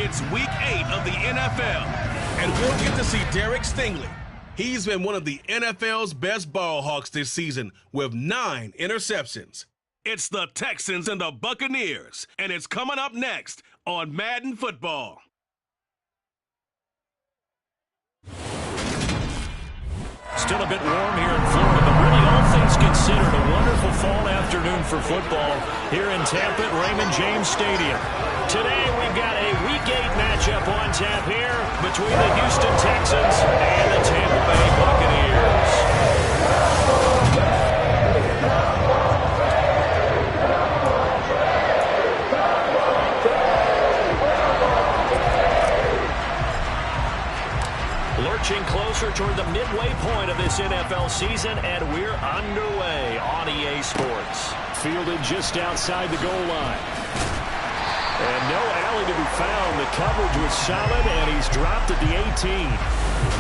It's Week 8 of the NFL, and we'll get to see Derek Stingley. He's been one of the NFL's best ball hawks this season with 9 interceptions. It's the Texans and the Buccaneers, and it's coming up next on Madden Football. Still a bit warm here in Florida, but really all things considered, a wonderful fall afternoon for football here in Tampa at Raymond James Stadium. Today we've got a Week 8 matchup on tap here between the Houston Texans and the Tampa Bay Buccaneers. Lurching closer toward the midway point of this NFL season, and we're underway on EA Sports. Fielded just outside the goal line. And no alley to be found. The coverage was solid, and he's dropped at the 18.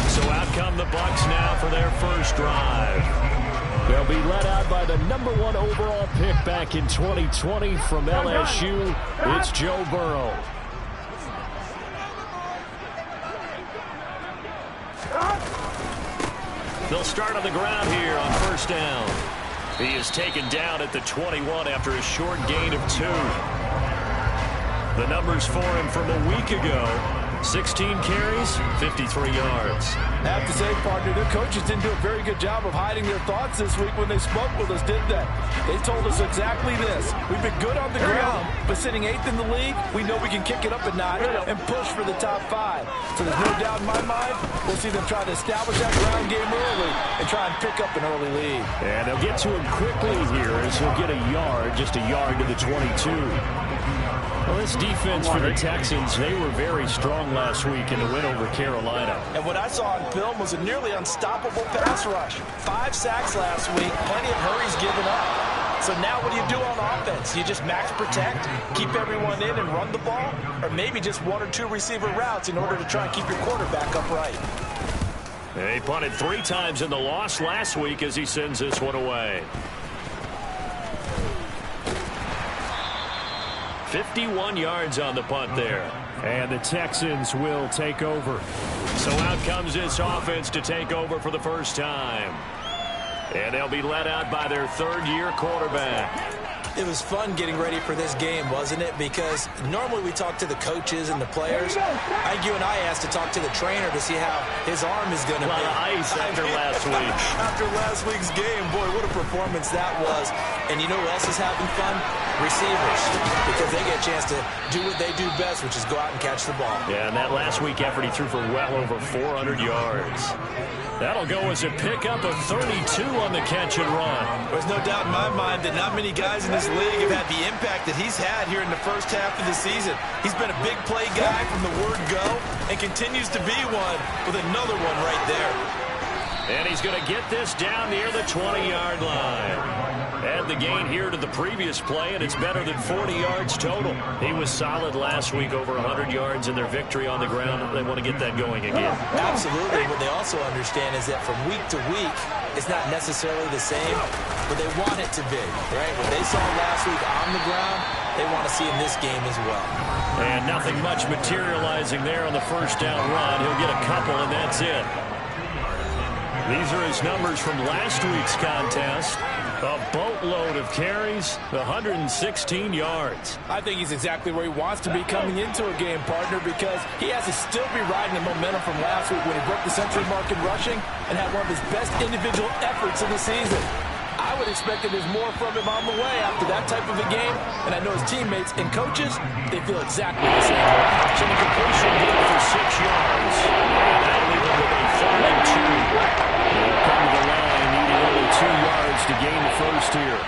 So out come the Bucs now for their first drive. They'll be led out by the #1 overall pick back in 2020 from LSU. It's Joe Burrow. They'll start on the ground here on first down. He is taken down at the 21 after a short gain of 2. The numbers for him from a week ago: 16 carries, 53 yards. I have to say, partner, their coaches didn't do a very good job of hiding their thoughts this week when they spoke with us, did they? They told us exactly this. We've been good on the ground, but sitting 8th in the league, we know we can kick it up a notch and push for the top 5. So there's no doubt in my mind we'll see them try to establish that ground game early and try and pick up an early lead. And they'll get to him quickly here as he'll get a yard, just a yard to the 22. Well, this defense for the Texans, they were very strong last week in the win over Carolina. And what I saw on film was a nearly unstoppable pass rush. 5 sacks last week, plenty of hurries given up. So now what do you do on offense? You just max protect, keep everyone in and run the ball, or maybe just 1 or 2 receiver routes in order to try and keep your quarterback upright. He punted 3 times in the loss last week as he sends this one away. 51 yards on the punt there. And the Texans will take over. So out comes this offense to take over for the first time. And they'll be led out by their 3rd-year quarterback. It was fun getting ready for this game, wasn't it? Because normally we talk to the coaches and the players. I think you and I asked to talk to the trainer to see how his arm is going to be. A lot of ice after last week. After last week's game, boy, what a performance that was. And you know who else is having fun? Receivers. Because they get a chance to do what they do best, which is go out and catch the ball. Yeah, and that last week effort, he threw for well over 400 yards. That'll go as a pickup of 32 on the catch and run. There's no doubt in my mind that not many guys in this league have had the impact that he's had here in the first half of the season. He's been a big play guy from the word go and continues to be one with another one right there. And he's going to get this down near the 20-yard line. Add the gain here to the previous play, and it's better than 40 yards total. He was solid last week, over 100 yards in their victory on the ground. They want to get that going again. Absolutely. What they also understand is that from week to week, it's not necessarily the same, but they want it to be, right? What they saw last week on the ground, they want to see in this game as well. And nothing much materializing there on the first down run. He'll get a couple, and that's it. These are his numbers from last week's contest. A boatload of carries, 116 yards. I think he's exactly where he wants to be coming into a game, partner, because he has to still be riding the momentum from last week when he broke the century mark in rushing and had one of his best individual efforts of the season. I would expect that there's more from him on the way after that type of a game, and I know his teammates and coaches, they feel exactly the same way. So the completion good for 6 yards. And that'll leave him with a 3rd and 2. They'll come to the line, needing only 2 yards to gain the first here.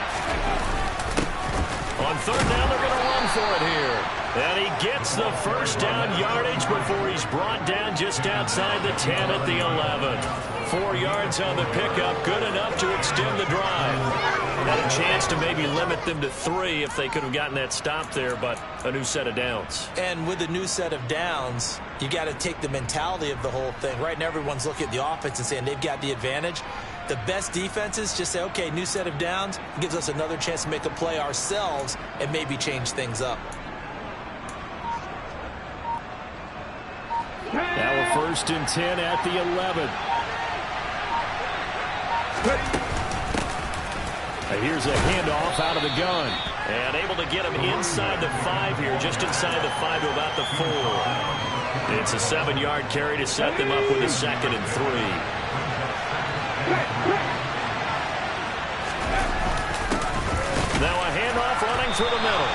On 3rd down, they're going to run for it here. And he gets the first down yardage before he's brought down just outside the 10 at the 11. 4 yards on the pickup, good enough to extend the drive. Had a chance to maybe limit them to 3 if they could have gotten that stop there, but a new set of downs. And with a new set of downs, you got to take the mentality of the whole thing. Right now, everyone's looking at the offense and saying they've got the advantage. The best defenses just say, okay, new set of downs, gives us another chance to make a play ourselves and maybe change things up. First and 10 at the 11. Here's a handoff out of the gun. And able to get him inside the 5 here, just inside the 5 to about the 4. It's a 7-yard carry to set them up with a 2nd and 3. Now a handoff running through the middle.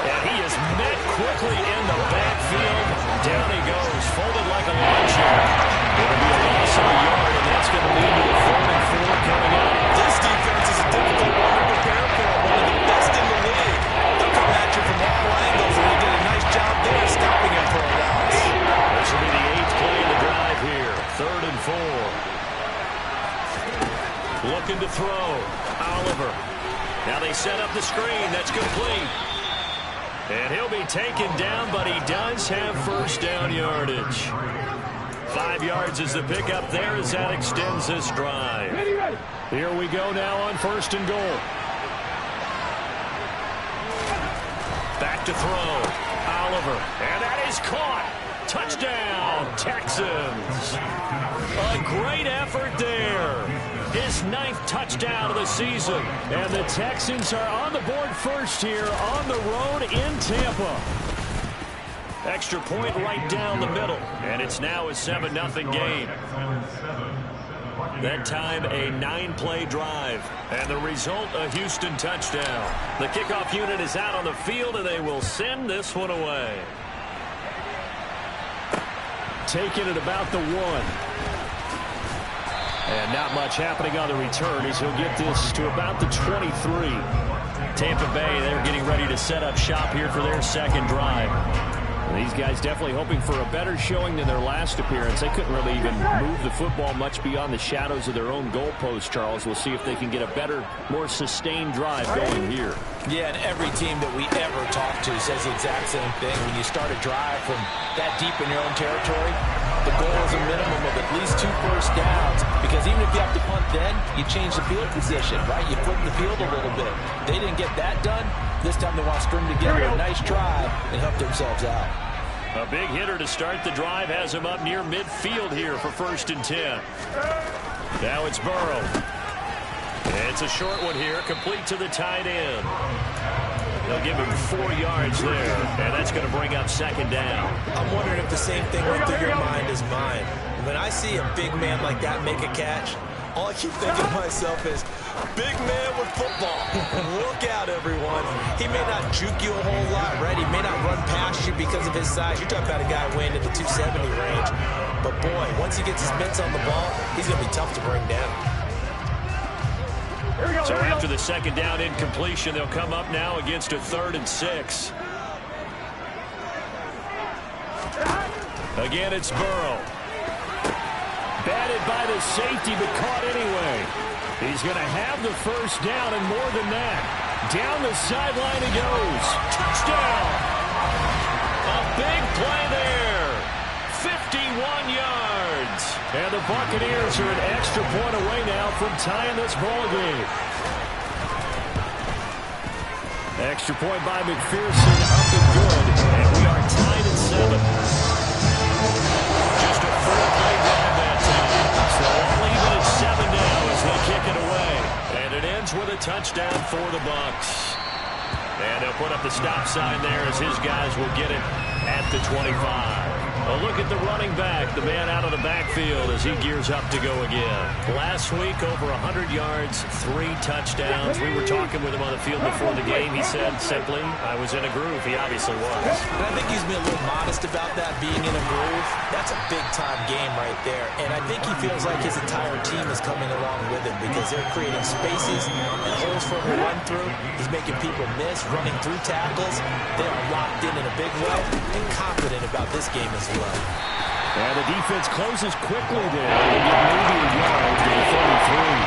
And he is met quickly in the backfield. Down he goes, folded like a lawn chair. It'll be a loss of a yard, and that's going to lead to a 4th and 4 coming up. This defense is a difficult one to prepare for. One of the best in the league. They'll come at you from all angles, and they did a nice job there stopping him for a loss. This will be the 8th play of the drive here. 3rd and 4. Looking to throw. Oliver. Now they set up the screen. That's complete. And he'll be taken down, but he does have first down yardage. 5 yards is the pickup there as that extends this drive. Here we go now on 1st and goal. Back to throw. Oliver. And that is caught. Touchdown, Texans. A great effort there. His 9th touchdown of the season. And the Texans are on the board first here on the road in Tampa. Extra point right down the middle. And it's now a 7-0 game. That time a 9-play drive. And the result, a Houston touchdown. The kickoff unit is out on the field, and they will send this one away. Taking it about the 1. And not much happening on the return as he'll get this to about the 23. Tampa Bay, they're getting ready to set up shop here for their 2nd drive. These guys definitely hoping for a better showing than their last appearance. They couldn't really even move the football much beyond the shadows of their own goalpost, Charles. We'll see if they can get a better, more sustained drive going here. Yeah, and every team that we ever talk to says the exact same thing. When you start a drive from that deep in your own territory, the goal is a minimum of at least 2 first downs, because even if you have to punt then, you change the field position, right? You flip the field a little bit. They didn't get that done. This time they want to string together a nice drive and help themselves out. A big hitter to start the drive has him up near midfield here for 1st and 10. Now it's Burrow. It's a short one here, complete to the tight end. They'll give him 4 yards there, and that's going to bring up 2nd down. I'm wondering if the same thing went through your mind as mine. When I see a big man like that make a catch, all I keep thinking to myself is, big man with football. Look out, everyone. He may not juke you a whole lot, right? He may not run past you because of his size. You're talking about a guy weighing in the 270 range. But, boy, once he gets his mitts on the ball, he's going to be tough to bring down. So after the 2nd down incompletion, they'll come up now against a 3rd and 6. Again, it's Burrow. Batted by the safety, but caught anyway. He's going to have the first down, and more than that. Down the sideline he goes. Touchdown! A big play there. 51 yards. And the Buccaneers are an extra point away now from tying this ball game. Extra point by McPherson, up and good. And we are tied at 7. Just a 4-play drive that time. So all even at 7 now as they kick it away. And it ends with a touchdown for the Bucs. And they'll put up the stop sign there as his guys will get it at the 25. A look at the running back, the man out of the backfield as he gears up to go again. Last week, over 100 yards, 3 touchdowns. We were talking with him on the field before the game. He said simply, I was in a groove. He obviously was. And I think he's being a little modest about that, being in a groove. That's a big-time game right there. And I think he feels like his entire team is coming along with him because they're creating spaces and holes for him to run through. He's making people miss, running through tackles. They are locked in a big way and confident about this game as well. And the defense closes quickly there. They get maybe a yard to the 33.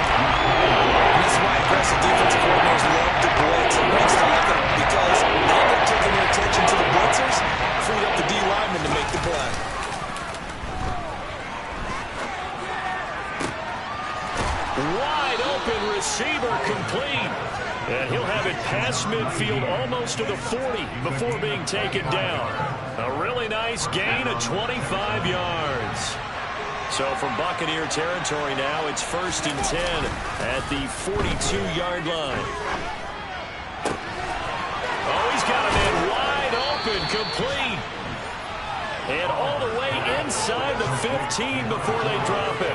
And this is why aggressive defensive coordinators love to blitz. It makes it happen because they end up taking their attention to the blitzers, freed up the D lineman to make the play. Wide open receiver complete. And he'll have it past midfield almost to the 40 before being taken down. A really nice gain of 25 yards. So from Buccaneer territory now, it's 1st and 10 at the 42-yard line. Oh, he's got a man wide open, complete. And all the way inside the 15 before they drop it.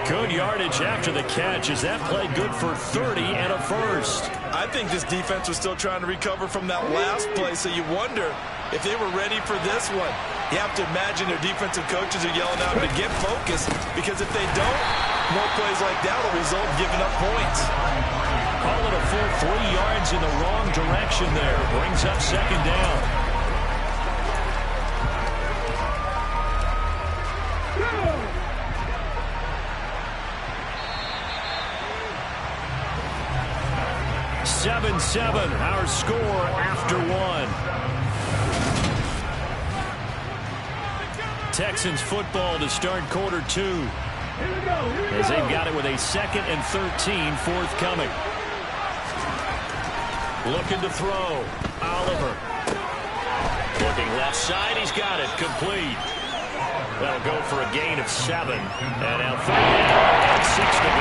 Good yardage after the catch. Is that play good for 30 and a first? I think this defense was still trying to recover from that last play, so you wonder if they were ready for this one. You have to imagine their defensive coaches are yelling out to get focused, because if they don't, more plays like that will result in giving up points. Call it a full 3 yards in the wrong direction there. Brings up 2nd down. Seven, our score after 1. Texans football to start quarter 2. As they've got it with a 2nd and 13 forthcoming. Looking to throw. Oliver. Looking left side. He's got it. Complete. That'll go for a gain of 7. And now 3rd down and 6 to go.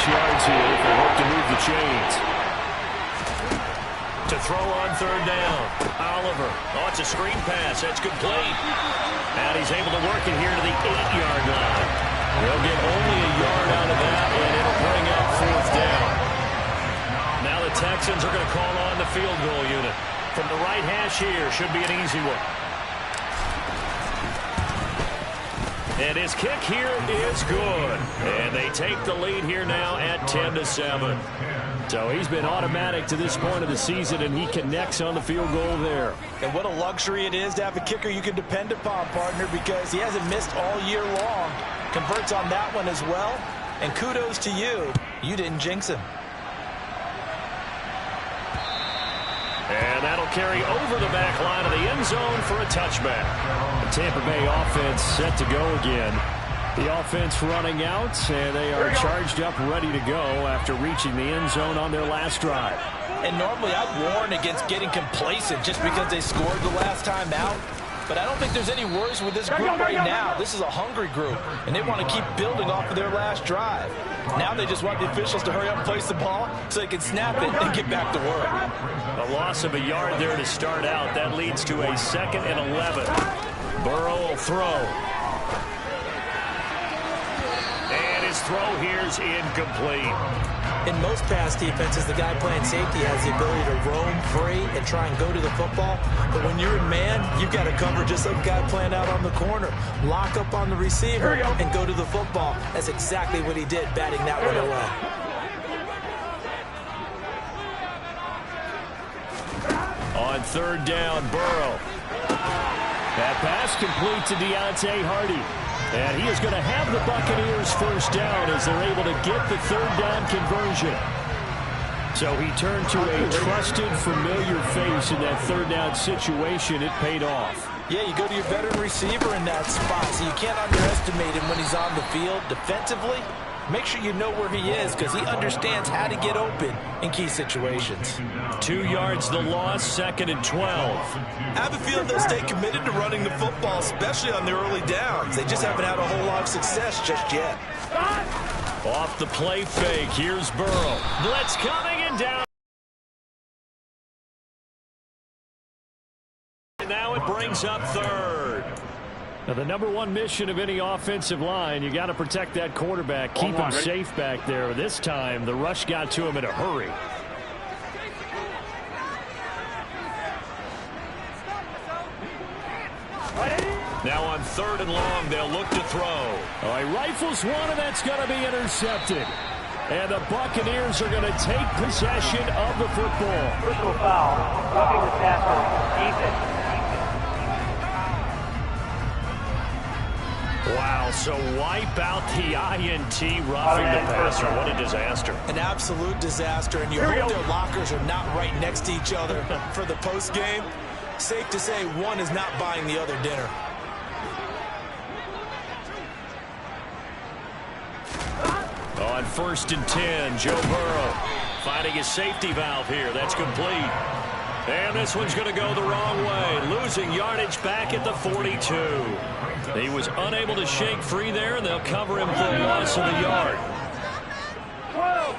Yards here if they hope to move the chains. To throw on 3rd down. Oliver. Oh, it's a screen pass. That's complete. And he's able to work it here to the 8-yard line. They'll get only a yard out of that, and it'll bring up 4th down. Now the Texans are going to call on the field goal unit. From the right hash here, should be an easy one. And his kick here is good. And they take the lead here now at 10-7. So he's been automatic to this point of the season, and he connects on the field goal there. And what a luxury it is to have a kicker you can depend upon, partner, because he hasn't missed all year long. Converts on that one as well. And kudos to you. You didn't jinx him. And that'll carry over the back line of the end zone for a touchback. The Tampa Bay offense set to go again. The offense running out, and they are charged up, ready to go after reaching the end zone on their last drive. And normally I'd warn against getting complacent just because they scored the last time out. But I don't think there's any worries with this group right now. This is a hungry group, and they want to keep building off of their last drive. Now they just want the officials to hurry up and place the ball so they can snap it and get back to work. A loss of a yard there to start out. That leads to a 2nd and 11. Burrow will throw. And his throw here is incomplete. In most pass defenses, the guy playing safety has the ability to roam free and try and go to the football. But when you're in man, you've got to cover just like a guy playing out on the corner. Lock up on the receiver and go to the football. That's exactly what he did, batting that one away. On 3rd down, Burrow. That pass complete to Deontay Hardy. And he is going to have the Buccaneers 1st down as they're able to get the 3rd down conversion. So he turned to a trusted, familiar face in that 3rd down situation. It paid off. Yeah, you go to your veteran receiver in that spot, so you can't underestimate him when he's on the field defensively. Make sure you know where he is because he understands how to get open in key situations. 2 yards the loss, 2nd and 12. I have a feeling they'll stay committed to running the football, especially on their early downs. They just haven't had a whole lot of success just yet. Off the play fake, here's Burrow. Blitz coming and down. And now it brings up 3rd. Now, the #1 mission of any offensive line, you got to protect that quarterback, keep him safe back there. This time, the rush got to him in a hurry. Now on 3rd and long, they'll look to throw. All right, rifles one, and that's going to be intercepted. And the Buccaneers are going to take possession of the football. Personal foul, roughing the passer, Ethan. Wow, so wipe out the INT, roughing the passer. What a disaster. An absolute disaster, and you hope their lockers are not right next to each other for the post game. Safe to say one is not buying the other dinner. Oh, on 1st and 10. Joe Burrow finding his safety valve here. That's complete. And this one's going to go the wrong way. Losing yardage back at the 42. He was unable to shake free there, and they'll cover him for a loss of a yard. 12,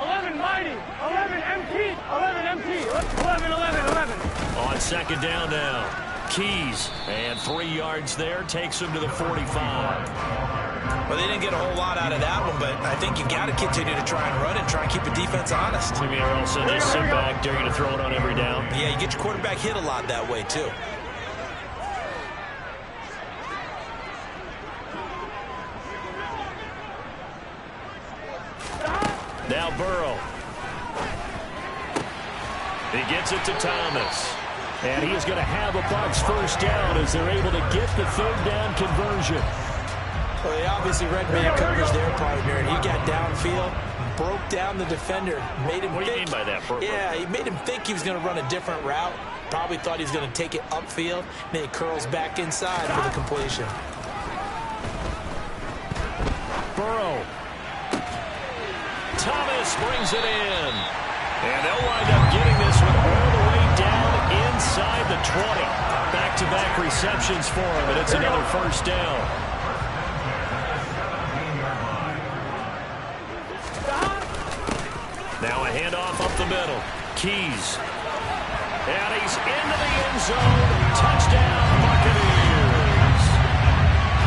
11 mighty, 11 MT, 11 MT, 11, 11, 11. On 2nd down now. Keys, and 3 yards there, takes him to the 45. Well, they didn't get a whole lot out of that one, but I think you got to continue to try and run and try and keep the defense honest. Jimmy Earl said they sit back, dare you to throw it on every down. Yeah, you get your quarterback hit a lot that way, too. Now Burrow. He gets it to Thomas. And he is going to have a Bucs 1st down as they're able to get the 3rd down conversion. Well, they obviously read man coverage there, partner, and he got downfield, broke down the defender, made him What do you think. mean by that, Burrow? Yeah, he made him think he was going to run a different route. Probably thought he was going to take it upfield. Then he curls back inside for the completion. Burrow. Thomas brings it in. And they'll wind up getting this one all the way down inside the 20. Back-to-back receptions for him, and it's another 1st down. Now a handoff up the middle. Keys. And he's into the end zone. Touchdown, Buccaneers.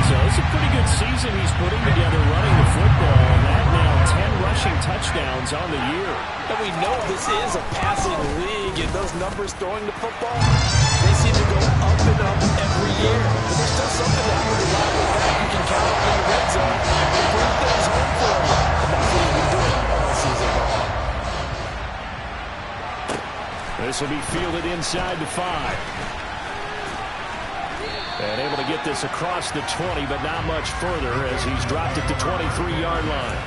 So it's a pretty good season he's putting together running the football. And that now 10 rushing touchdowns on the year. And we know this is a passing league, and those numbers throwing the football, they seem to go up and up every year. But there's still something that when you ride with that, you can count on in the red zone and bring things home for you. And that's what he's been doing all season long. This will be fielded inside the 5. And able to get this across the 20, but not much further as he's dropped it to 23-yard line.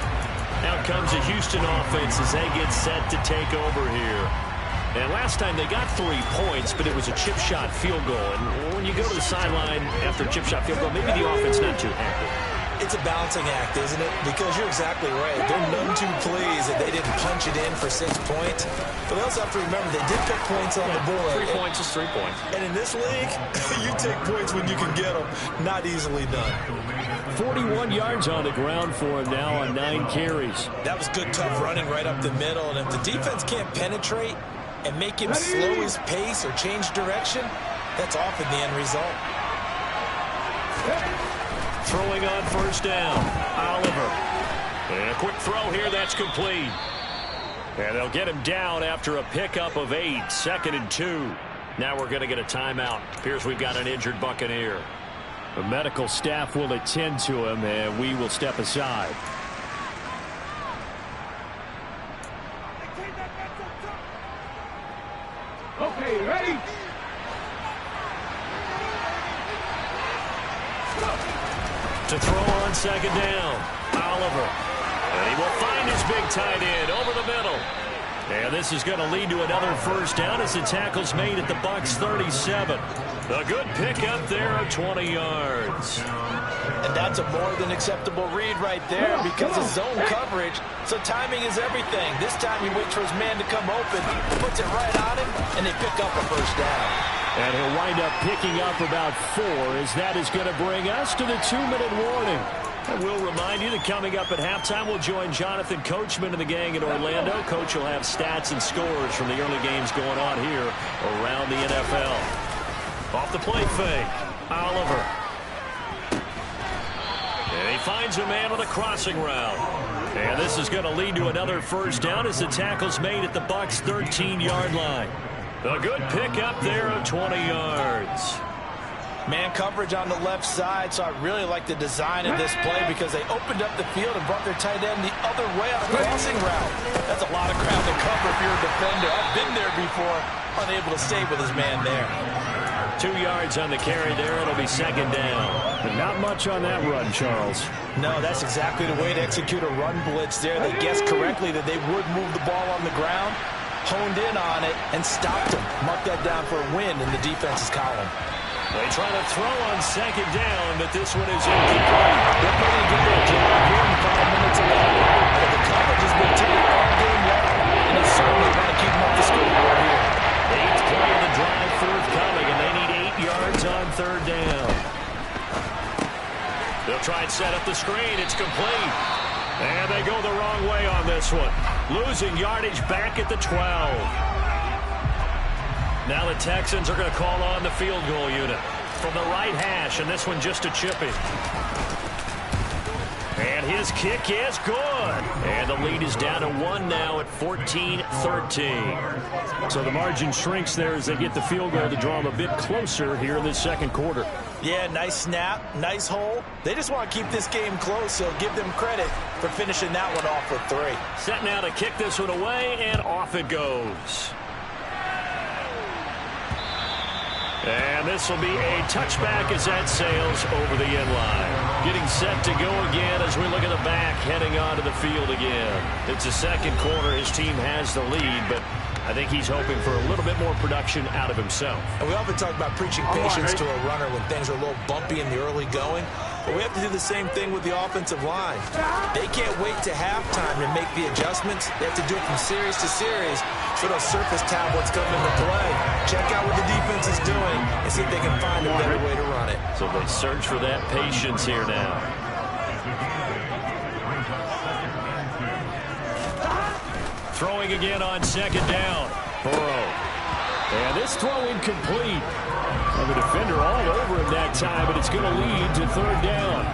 Out comes the Houston offense as they get set to take over here. And last time they got 3 points, but it was a chip shot field goal. And when you go to the sideline after a chip shot field goal, maybe the offense not too happy. It's a balancing act, isn't it? Because you're exactly right. They're none too pleased that they didn't punch it in for 6 points. But they also have to remember they did put points on the board. 3 points is 3 points. And in this league, you take points when you can get them. Not easily done. 41 yards on the ground for him now on 9 carries. That was good, tough running right up the middle. And if the defense can't penetrate and make him slow his pace or change direction, that's often the end result. Throwing on 1st down, Oliver. And a quick throw here, that's complete. And they'll get him down after a pickup of 8, 2nd and 2. Now we're going to get a timeout. Appears we've got an injured Buccaneer. The medical staff will attend to him, and we will step aside. Okay, ready? To throw on 2nd down, Oliver. And he will find his big tight end over the middle. And this is going to lead to another 1st down as the tackle's made at the Bucs 37. A good pickup there of 20 yards. And that's a more than acceptable read right there because of zone coverage. So timing is everything. This time he waits for his man to come open, puts it right on him, and they pick up a 1st down. And he'll wind up picking up about 4 as that is going to bring us to the 2-minute warning. And we'll remind you that coming up at halftime, we'll join Jonathan Coachman and the gang in Orlando. Coach will have stats and scores from the early games going on here around the NFL. Off the play fake, Oliver. And he finds a man with a crossing route. And this is going to lead to another 1st down as the tackle's made at the Bucs 13-yard line. A good pickup there of 20 yards. Man coverage on the left side, so I really like the design of this play because they opened up the field and brought their tight end the other way on a crossing route. That's a lot of ground to cover if you're a defender. I've been there before, unable to stay with his man there. 2 yards on the carry there. It'll be 2nd down. But not much on that run, Charles. No, that's exactly the way to execute a run blitz there. They guessed correctly that they would move the ball on the ground, honed in on it, and stopped him. Mark that down for a win in the defense's column. They try to throw on second down, but this one is incomplete. They're putting a good job here in 5 minutes left. But the coverage has been tight all game long, and they certainly want to keep them up the scoreboard here. 8th play of the drive forthcoming, and they need 8 yards on third down. They'll try and set up the screen. It's complete. And they go the wrong way on this one. Losing yardage back at the 12. Now the Texans are going to call on the field goal unit from the right hash, and this one just a chippy. And his kick is good. And the lead is down to 1 now at 14-13. So the margin shrinks there as they get the field goal to draw them a bit closer here in this second quarter. Yeah, nice snap, nice hole. They just want to keep this game close, so give them credit for finishing that one off with 3. Set now to kick this one away, and off it goes. And this will be a touchback as that sails over the end line. Getting set to go again as we look at the back, heading onto the field again. It's the second quarter. His team has the lead, but I think he's hoping for a little bit more production out of himself. And we often talk about preaching patience to a runner when things are a little bumpy in the early going. But we have to do the same thing with the offensive line. They can't wait to halftime to make the adjustments. They have to do it from series to series so those surface tablets come into play. Check out what the defense is doing and see if they can find a better way to run it. So they search for that patience here now. Throwing again on second down. Burrow. And this throw incomplete. And the defender all over him that time, but it's going to lead to third down.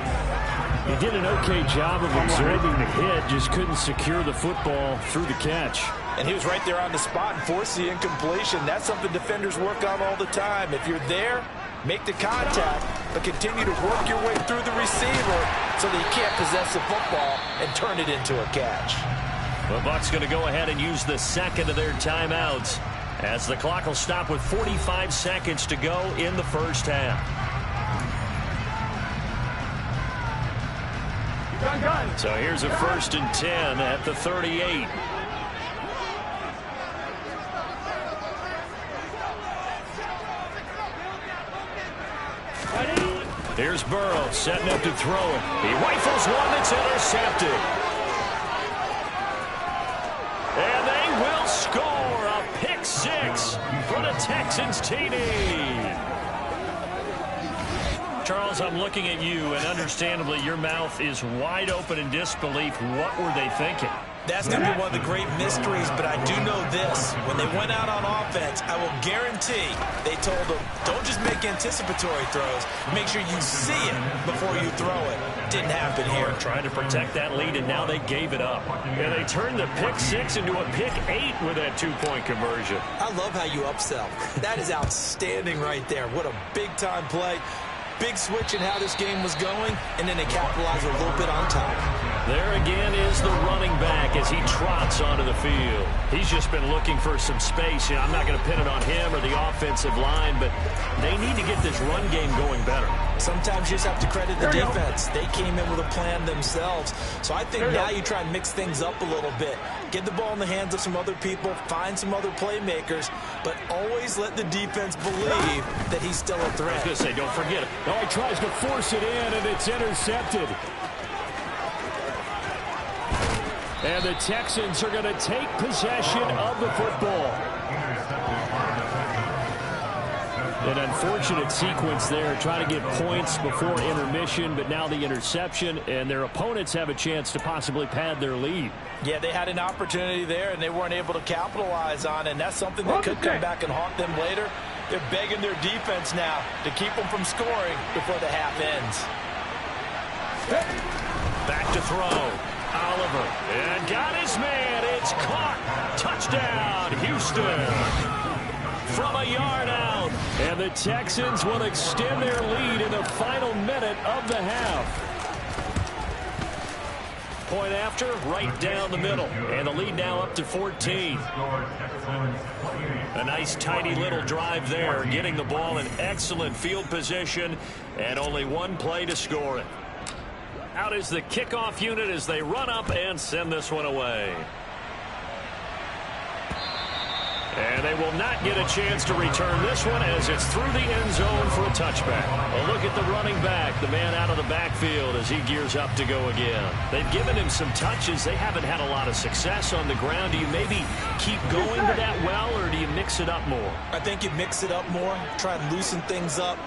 He did an okay job of absorbing the hit, just couldn't secure the football through the catch. And he was right there on the spot and forced the incompletion. That's something defenders work on all the time. If you're there, make the contact, but continue to work your way through the receiver so that you can't possess the football and turn it into a catch. The Bucs going to go ahead and use the second of their timeouts as the clock will stop with 45 seconds to go in the first half. So here's a 1st and 10 at the 38. Here's Burrow setting up to throw it. He rifles one that's intercepted. And they will score a pick 6 for the Texans TD. Charles, I'm looking at you, and understandably your mouth is wide open in disbelief. What were they thinking? That's going to be one of the great mysteries, but I do know this. When they went out on offense, I will guarantee they told them, don't just make anticipatory throws. Make sure you see it before you throw it. Didn't happen here. Trying to protect that lead, and now they gave it up. And they turned the pick 6 into a pick 8 with that 2-point conversion. I love how you upsell. That is outstanding right there. What a big-time play. Big switch in how this game was going, and then they capitalized a little bit on top. There again is the running back as he trots onto the field. He's just been looking for some space. I'm not going to pin it on him or the offensive line, but they need to get this run game going better. Sometimes you just have to credit the defense. They came in with a plan themselves. So I think now you try and mix things up a little bit. Get the ball in the hands of some other people, find some other playmakers, but always let the defense believe that he's still a threat. I was going to say, don't forget it. Oh, he tries to force it in, and it's intercepted. And the Texans are going to take possession of the football. An unfortunate sequence there, trying to get points before intermission, but now the interception, and their opponents have a chance to possibly pad their lead. Yeah, they had an opportunity there, and they weren't able to capitalize on it, and that's something that could come back and haunt them later. They're begging their defense now to keep them from scoring before the half ends. Back to throw. Oliver, and got his man. It's caught. Touchdown, Houston. From a yard out. And the Texans will extend their lead in the final minute of the half. Point after, right down the middle. And the lead now up to 14. A nice, tidy little drive there, getting the ball in excellent field position, and only one play to score it. Out is the kickoff unit as they run up and send this one away. And they will not get a chance to return this one as it's through the end zone for a touchback. A look at the running back, the man out of the backfield as he gears up to go again. They've given him some touches. They haven't had a lot of success on the ground. Do you maybe keep going to that well, or do you mix it up more? I think you mix it up more, try and loosen things up.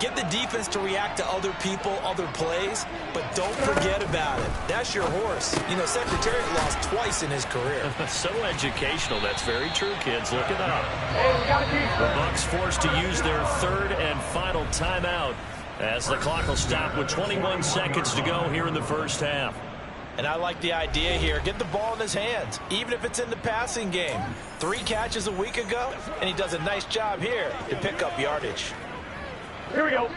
Get the defense to react to other people, other plays, but don't forget about it. That's your horse. You know, Secretariat lost twice in his career. So educational. That's very true, kids. Look it up. Hey, we got a defense. The Bucs forced to use their third and final timeout as the clock will stop with 21 seconds to go here in the first half. And I like the idea here. Get the ball in his hands, even if it's in the passing game. 3 catches a week ago, and he does a nice job here to pick up yardage. Here we go.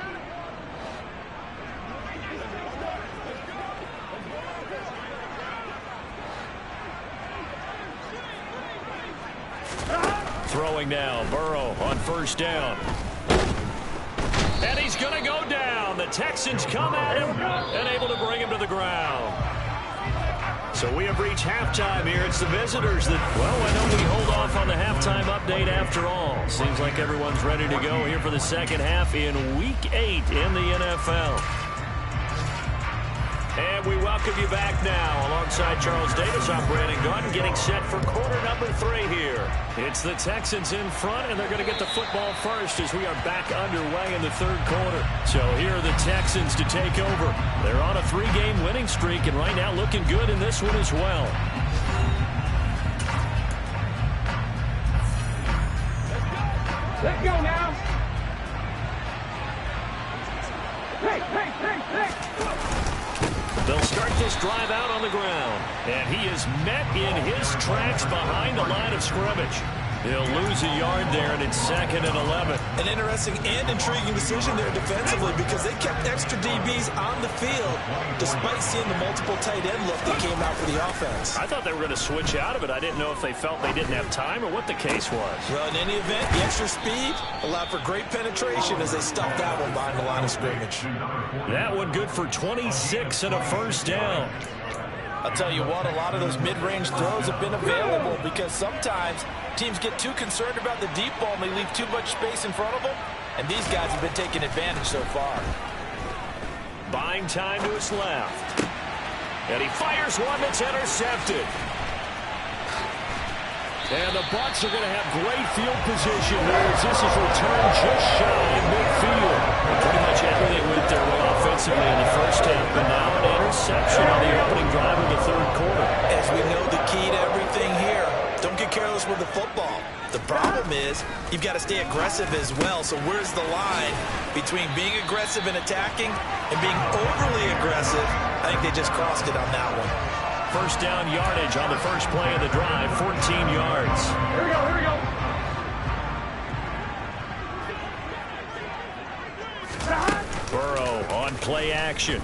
Throwing now, Burrow on first down. And he's going to go down. The Texans come at him and able to bring him to the ground. So we have reached halftime here. It's the visitors that, well, I know we hold off on the halftime update after all. Seems like everyone's ready to go here for the second half in Week 8 in the NFL. And we welcome you back now. Alongside Charles Davis, I'm Brandon Gaudin, getting set for quarter number 3 here. It's the Texans in front, and they're going to get the football first as we are back underway in the third quarter. So here are the Texans to take over. They're on a 3-game winning streak, and right now looking good in this one as well. Let's go now. Hey. They'll start this drive out on the ground. And he is met in his tracks behind the line of scrimmage. He'll lose a yard there, and it's 2nd and 11. An interesting and intriguing decision there defensively because they kept extra DBs on the field despite seeing the multiple tight end look that came out for the offense. I thought they were going to switch out of it. I didn't know if they felt they didn't have time or what the case was. Well, in any event, the extra speed allowed for great penetration as they stuffed that one behind the line of scrimmage. That one good for 26 and a first down. I'll tell you what, a lot of those mid-range throws have been available because sometimes teams get too concerned about the deep ball and they leave too much space in front of them, and these guys have been taking advantage so far. Buying time to his left. And he fires one that's intercepted. And the Bucs are going to have great field position here as this is returned just shy of midfield. Pretty much everything went their way offensively in the first half, but now an interception on the opening drive of the third quarter. As we know, the key to everything here, don't get careless with the football. The problem is you've got to stay aggressive as well. So where's the line between being aggressive and attacking and being overly aggressive? I think they just crossed it on that one. First down yardage on the first play of the drive, 14 yards. Here we go. Burrow on play action.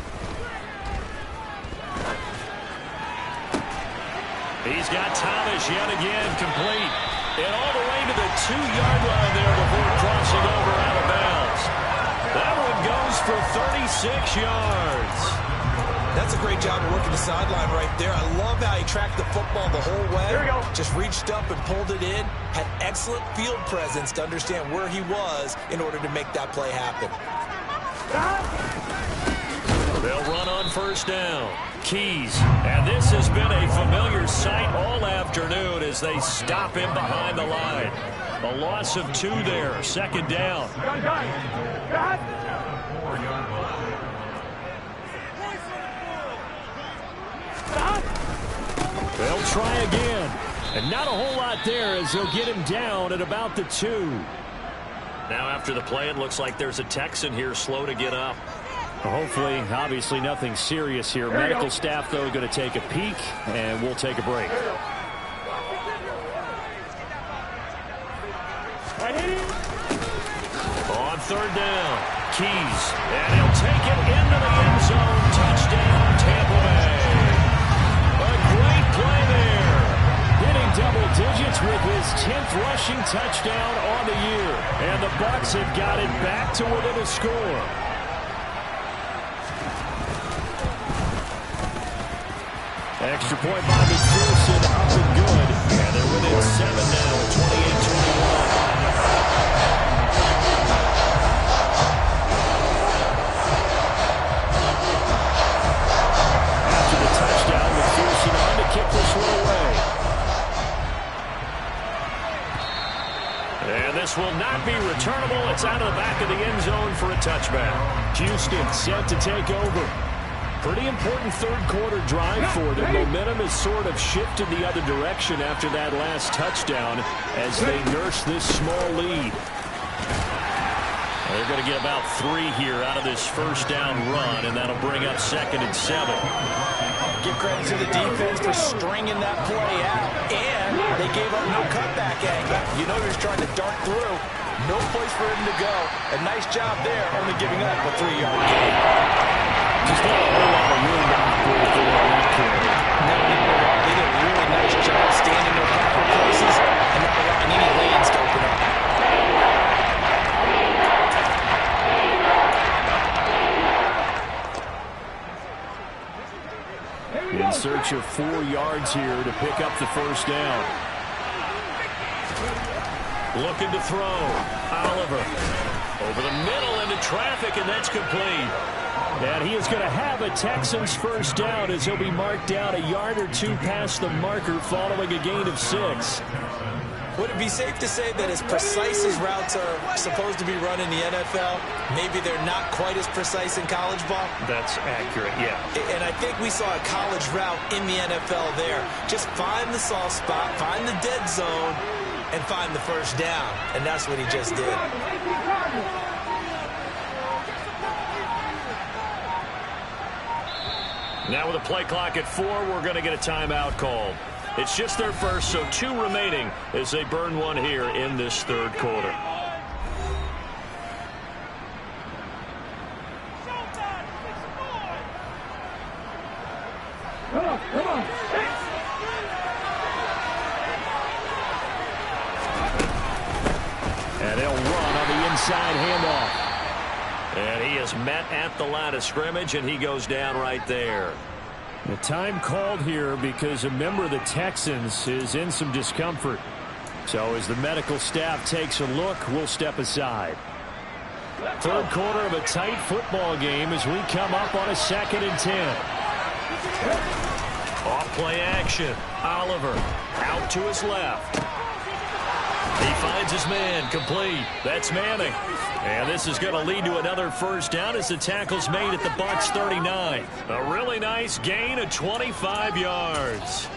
He's got Thomas yet again complete. And all the way to the 2-yard line there before crossing over out of bounds. That one goes for 36 yards. That's a great job of working the sideline right there. I love how he tracked the football the whole way. Here we go. Just reached up and pulled it in. Had excellent field presence to understand where he was in order to make that play happen. They'll run on first down. Keys. And this has been a familiar sight all afternoon as they stop him behind the line. A loss of 2 there. Second down. They'll try again. And not a whole lot there as they'll get him down at about the 2. Now after the play, it looks like there's a Texan here slow to get up. Hopefully, obviously nothing serious here. Medical staff, though, going to take a peek, and we'll take a break. On third down, Keys. And he'll take it into the end zone. Touchdown, Tampa Bay. A great play there. Hitting double digits with his 10th rushing touchdown on the year. And the Bucs have got it back to within a score. Extra point by McPherson, up and good. And And they're within 7 now at 28-21. Kick this one away. And this will not be returnable. It's out of the back of the end zone for a touchback. Houston set to take over. Pretty important third quarter drive for them. Momentum has sort of shifted the other direction after that last touchdown as they nurse this small lead. They're going to get about 3 here out of this first down run, and that'll bring up 2nd and 7. Give credit to the defense for stringing that play out, and they gave up no cutback angle. You know he's trying to dart through. No place for him to go. A nice job there, only giving up a 3-yard gain. Just not a whole lot of room to operate for that lead carry. No, they did a really nice job standing in their proper places and not allowing any lanes to open up. In search of 4 yards here to pick up the first down. Looking to throw. Oliver over the middle into traffic, and that's complete. And he is going to have a Texans first down as he'll be marked down a yard or 2 past the marker following a gain of 6. Would it be safe to say that as precise as routes are supposed to be run in the NFL, maybe they're not quite as precise in college ball? That's accurate, yeah. And I think we saw a college route in the NFL there. Just find the soft spot, find the dead zone, and find the first down. And that's what he just did. Now with a play clock at 4, we're going to get a timeout called. It's just their first, so 2 remaining as they burn 1 here in this third quarter. Come on. And they'll run on the inside handoff. And he is met at the line of scrimmage, and he goes down right there. The time called here because a member of the Texans is in some discomfort. So as the medical staff takes a look, we'll step aside. Third quarter of a tight football game as we come up on a 2nd and 10. Off play action. Oliver out to his left. He finds his man, complete. That's Manning. And this is going to lead to another first down as the tackle's made at the Bucs 39. A really nice gain of 25 yards.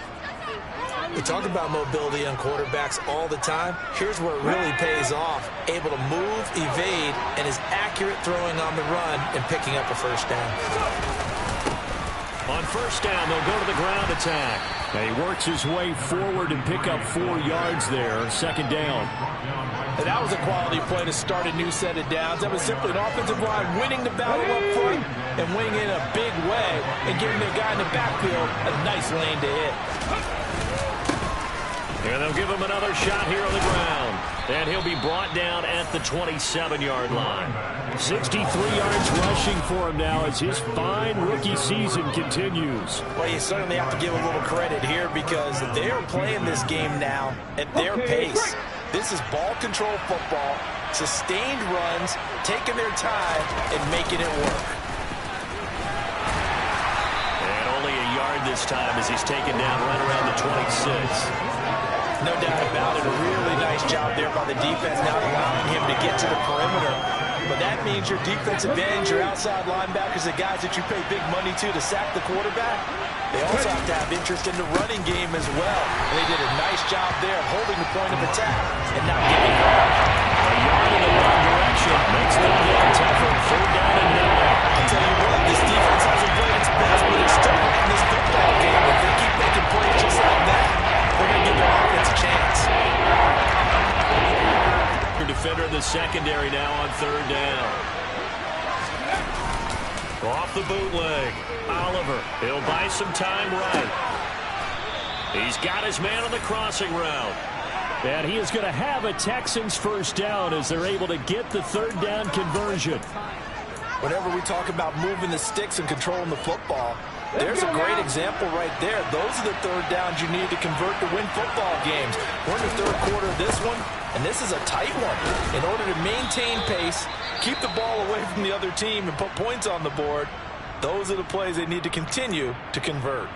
We talk about mobility on quarterbacks all the time. Here's where it really pays off. Able to move, evade, and is accurate throwing on the run and picking up a first down. On first down, they'll go to the ground attack. Now he works his way forward and pick up 4 yards there. 2nd down. And that was a quality play to start a new set of downs. That was simply an offensive line winning the battle up front and winning in a big way and giving their guy in the backfield a nice lane to hit. And they'll give him another shot here on the ground. And he'll be brought down at the 27-yard line. 63 yards rushing for him now as his fine rookie season continues. Well, you certainly have to give a little credit here because they're playing this game now at their pace. This is ball control football, sustained runs, taking their time, and making it work. And only a yard this time as he's taken down right around the 26. No doubt about it. A really nice job there by the defense, not allowing him to get to the perimeter. But that means your defensive ends, your outside linebackers, the guys that you pay big money to sack the quarterback, they also have to have interest in the running game as well. And they did a nice job there of holding the point of attack and not giving up. A yard in the wrong direction makes them get tougher. 3rd down and 9. I'll tell you what, this defense hasn't played its best, but it's still in this football game. If they keep making plays just like that, they're going to give their offense a chance. Defender in the secondary now on 3rd down. Off the bootleg. Oliver, he'll buy some time right. He's got his man on the crossing route. And he is going to have a Texans first down as they're able to get the 3rd down conversion. Whenever we talk about moving the sticks and controlling the football, There's a great example right there. Those are the third downs you need to convert to win football games. We're in the third quarter of this one, and this is a tight one. In order to maintain pace, keep the ball away from the other team, and put points on the board, those are the plays they need to continue to convert.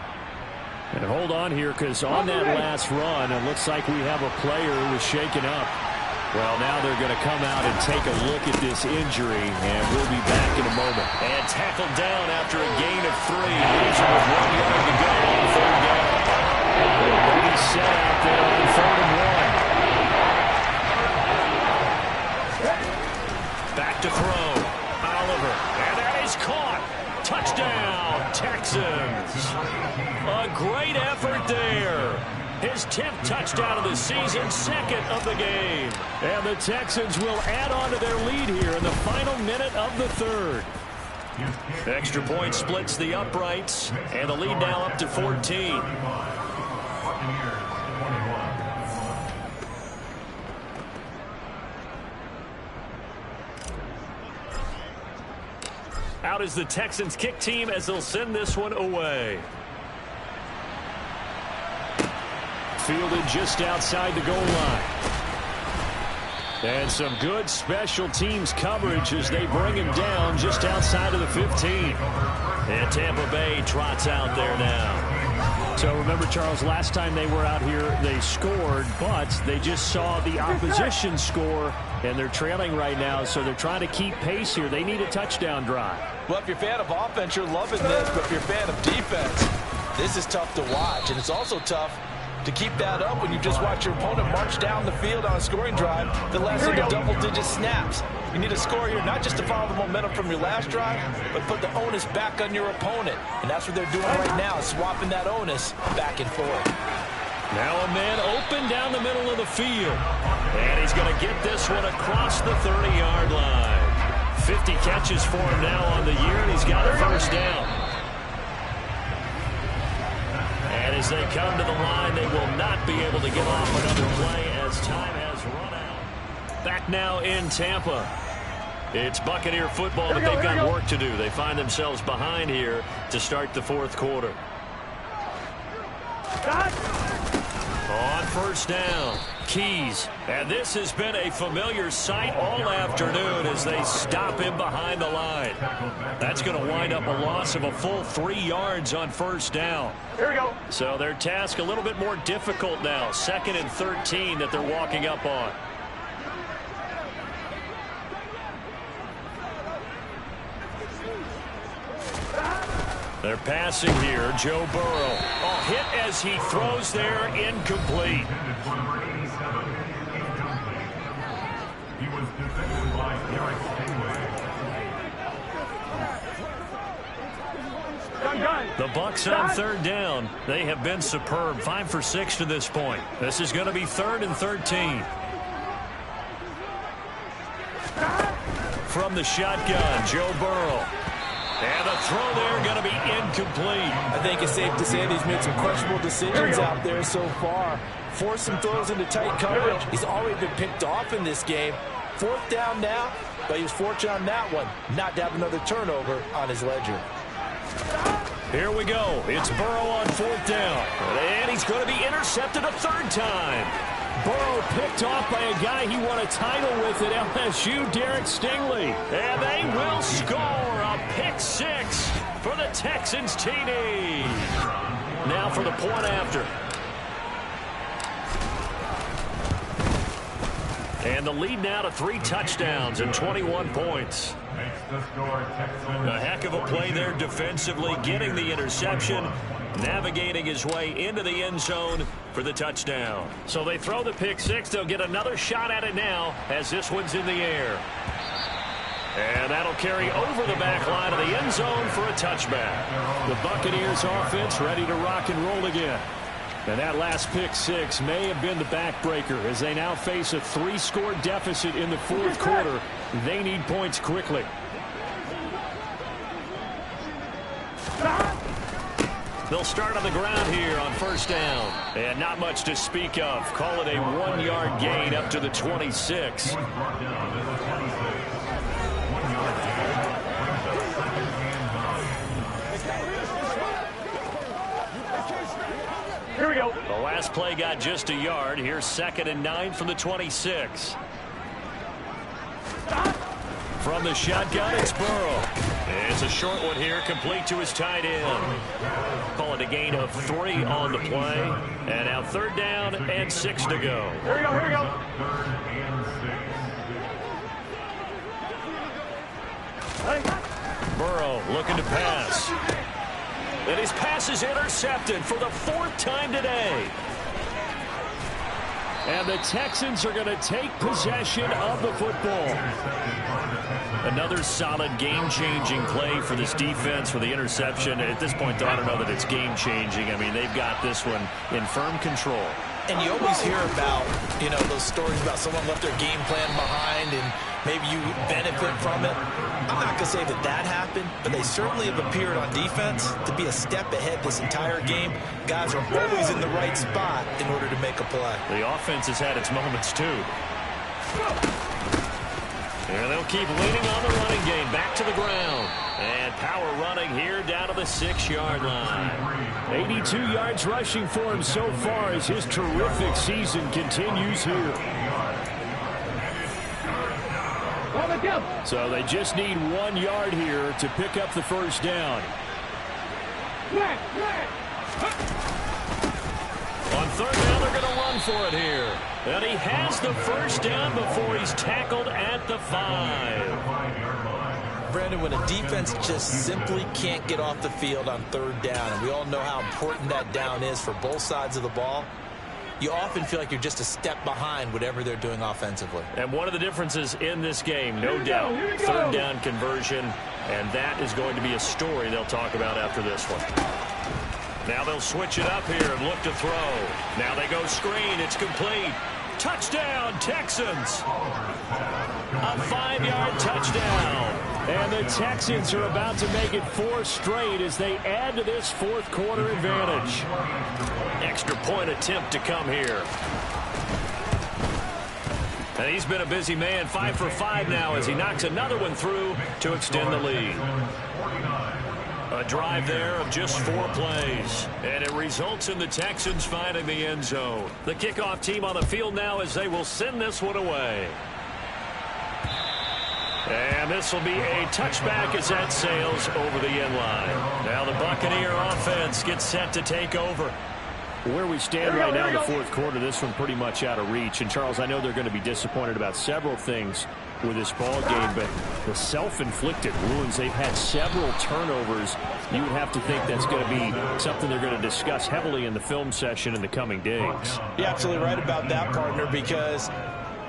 And hold on here, because on that last run, it looks like we have a player who was shaken up. Well, now they're going to come out and take a look at this injury, and we'll be back in a moment. And tackled down after a gain of 3. Leaves with 1 yard to go on third down. They'll be set out there on 3rd and 1. Back to throw. Oliver. And that is caught. Touchdown, Texans. A great effort there. His 10th touchdown of the season, 2nd of the game. And the Texans will add on to their lead here in the final minute of the 3rd. Extra point splits the uprights, and the lead now up to 14. Out is the Texans kick team as they'll send this one away. Fielded just outside the goal line. And some good special teams coverage as they bring him down just outside of the 15. And Tampa Bay trots out there now. So remember, Charles, last time they were out here, they scored, but they just saw the opposition score, and they're trailing right now, so they're trying to keep pace here. They need a touchdown drive. Well, if you're a fan of offense, you're loving this, but if you're a fan of defense, this is tough to watch, and it's also tough to keep that up when you just watch your opponent march down the field on a scoring drive that lasts into double-digit snaps. You need a score here, not just to follow the momentum from your last drive, but put the onus back on your opponent. And that's what they're doing right now, swapping that onus back and forth. Now a man open down the middle of the field. And he's going to get this one across the 30-yard line. 50 catches for him now on the year, and he's got a first down. And as they come to the line, they will not be able to get off another play as time has run out. Back now in Tampa. It's Buccaneer football, but they've got work to do. They find themselves behind here to start the 4th quarter. On first down, Keys. And this has been a familiar sight all afternoon as they stop him behind the line. That's going to wind up a loss of a full 3 yards on first down. Here we go. So their task a little bit more difficult now. 2nd and 13 that they're walking up on. They're passing here. Joe Burrow. Oh, hit as he throws there, incomplete. The Bucs on 3rd down. They have been superb. 5 for 6 to this point. This is going to be 3rd and 13. From the shotgun, Joe Burrow. And the throw there going to be incomplete. I think it's safe to say that he's made some questionable decisions out there so far. Forced some throws into tight coverage. He's already been picked off in this game. 4th down now, but he was fortunate on that one not to have another turnover on his ledger. Here we go. It's Burrow on 4th down. And he's going to be intercepted a 3rd time. Burrow picked off by a guy he won a title with at LSU, Derek Stingley. And they will score a pick-6 for the Texans TD. Now for the point after. And the lead now to 3 touchdowns and 21 points. A heck of a play there defensively, getting the interception, navigating his way into the end zone for the touchdown. So they throw the pick-6. They'll get another shot at it now as this one's in the air. And that'll carry over the back line of the end zone for a touchback. The Buccaneers offense ready to rock and roll again. And that last pick-6 may have been the backbreaker as they now face a 3-score deficit in the 4th quarter. They need points quickly. They'll start on the ground here on first down. And not much to speak of. Call it a 1-yard gain up to the 26. Here we go. The last play got just a yard. Here's 2nd and 9 from the 26. From the shotgun, it's Burrow. It's a short one here, complete to his tight end. Call it a gain of 3 on the play. And now 3rd down and 6 to go. Here we go, here we go. Burrow looking to pass. And his pass is intercepted for the 4th time today. And the Texans are going to take possession of the football. Another solid game-changing play for this defense for the interception. At this point, though, I don't know that it's game-changing. I mean, they've got this one in firm control. And you always hear about, those stories about someone left their game plan behind and maybe you benefit from it. I'm not going to say that happened, but they certainly have appeared on defense to be a step ahead this entire game. Guys are always in the right spot in order to make a play. The offense has had its moments, too. And they'll keep leaning on the running game. Back to the ground. And power running here down to the 6-yard line. 82 yards rushing for him so far as his terrific season continues here. So they just need 1 yard here to pick up the 1st down. On 3rd down, they're going to run for it here. And he has the 1st down before he's tackled at the 5. Brandon, when a defense just simply can't get off the field on 3rd down, and we all know how important that down is for both sides of the ball, you often feel like you're just a step behind whatever they're doing offensively. And one of the differences in this game, no doubt, 3rd down conversion, and that is going to be a story they'll talk about after this one. Now they'll switch it up here and look to throw. Now they go screen. It's complete. Touchdown, Texans. A 5-yard touchdown. And the Texans are about to make it 4 straight as they add to this 4th quarter advantage. Extra point attempt to come here. And he's been a busy man, 5 for 5 now as he knocks another one through to extend the lead. A drive there of just 4 plays. And it results in the Texans finding the end zone. The kickoff team on the field now as they will send this one away. And this will be a touchback as that sails over the end line. Now the Buccaneer offense gets set to take over. Where we stand right now in the 4th quarter, this one pretty much out of reach. And, Charles, I know they're going to be disappointed about several things with this ball game, but the self-inflicted wounds, they've had several turnovers. You would have to think that's going to be something they're going to discuss heavily in the film session in the coming days. You're absolutely right about that, partner, because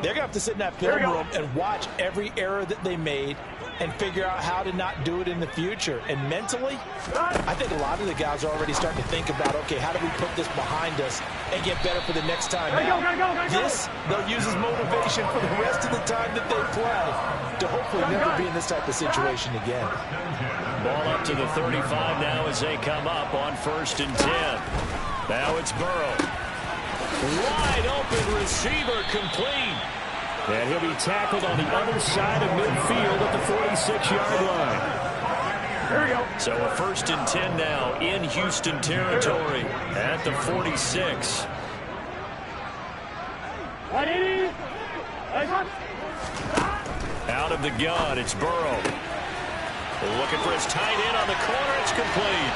they're going to have to sit in that film room and watch every error that they made and figure out how to not do it in the future. And mentally, I think a lot of the guys are already starting to think about, okay, how do we put this behind us and get better for the next time out? This, they'll use as motivation for the rest of the time that they play to hopefully never be in this type of situation again. Ball up to the 35 now as they come up on 1st and 10. Now it's Burrow. Wide open receiver complete. And he'll be tackled on the other side of midfield at the 46-yard line. Here we go. So a 1st and 10 now in Houston territory at the 46. Out of the gun, it's Burrow. Looking for his tight end on the corner. It's complete.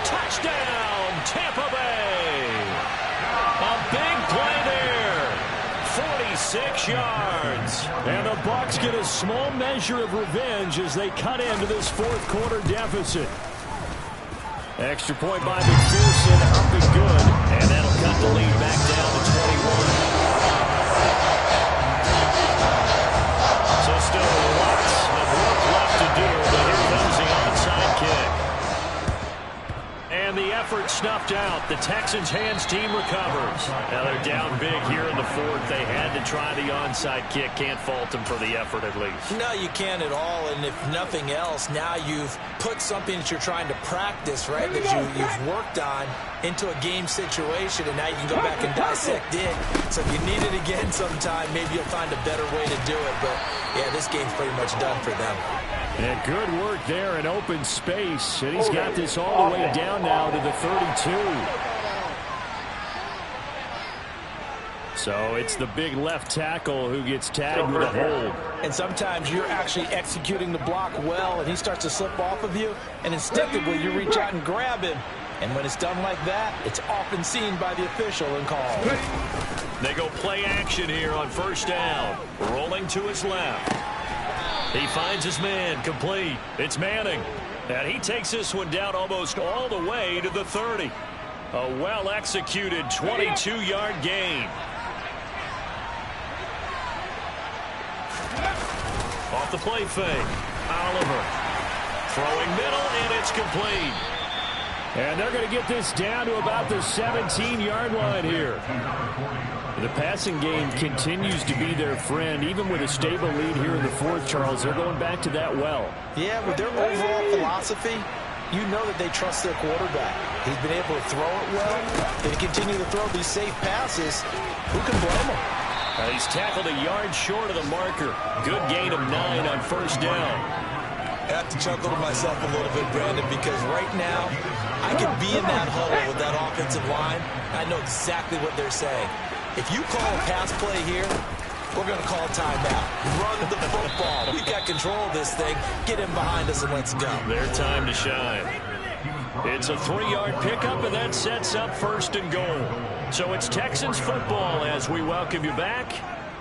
Touchdown, Tampa Bay. A big play there. 46 yards. And the Bucs get a small measure of revenge as they cut into this 4th quarter deficit. Extra point by McPherson, up and good. And that'll cut the lead back down to 21. So still lots of work left to do, but here comes the onside kick. And the effort snuffed out. The Texans' hands team recovers. Now they're down big here in the 4th. They had to try the onside kick. Can't fault them for the effort at least. No, you can't at all. And if nothing else, now you've put something that you're trying to practice, right, that you've worked on into a game situation, and now you can go back and dissect it. So if you need it again sometime, maybe you'll find a better way to do it. But, yeah, this game's pretty much done for them. And good work there in open space. And he's got this all the way down now to the 32. So it's the big left tackle who gets tagged with a hold. And sometimes you're actually executing the block well, and he starts to slip off of you, and instinctively you reach out and grab him. And when it's done like that, it's often seen by the official and called. They go play action here on first down. Rolling to his left. He finds his man, complete. It's Manning. And he takes this one down almost all the way to the 30. A well-executed 22-yard gain. Off the play fake. Oliver. Throwing middle, and it's complete. And they're going to get this down to about the 17-yard line here. The passing game continues to be their friend. Even with a stable lead here in the fourth, Charles, they're going back to that well. Yeah, with their overall philosophy, you know that they trust their quarterback. He's been able to throw it well. They continue to throw these safe passes. Who can blame him? He's tackled a yard short of the marker. Good gain of 9 on first down. I have to chuckle to myself a little bit, Brandon, because right now I could be in that huddle with that offensive line. I know exactly what they're saying. If you call a pass play here, we're going to call timeout. Run the football. We've got control of this thing. Get him behind us and let's go. Their time to shine. It's a 3-yard pickup, and that sets up first and goal. So it's Texans football as we welcome you back.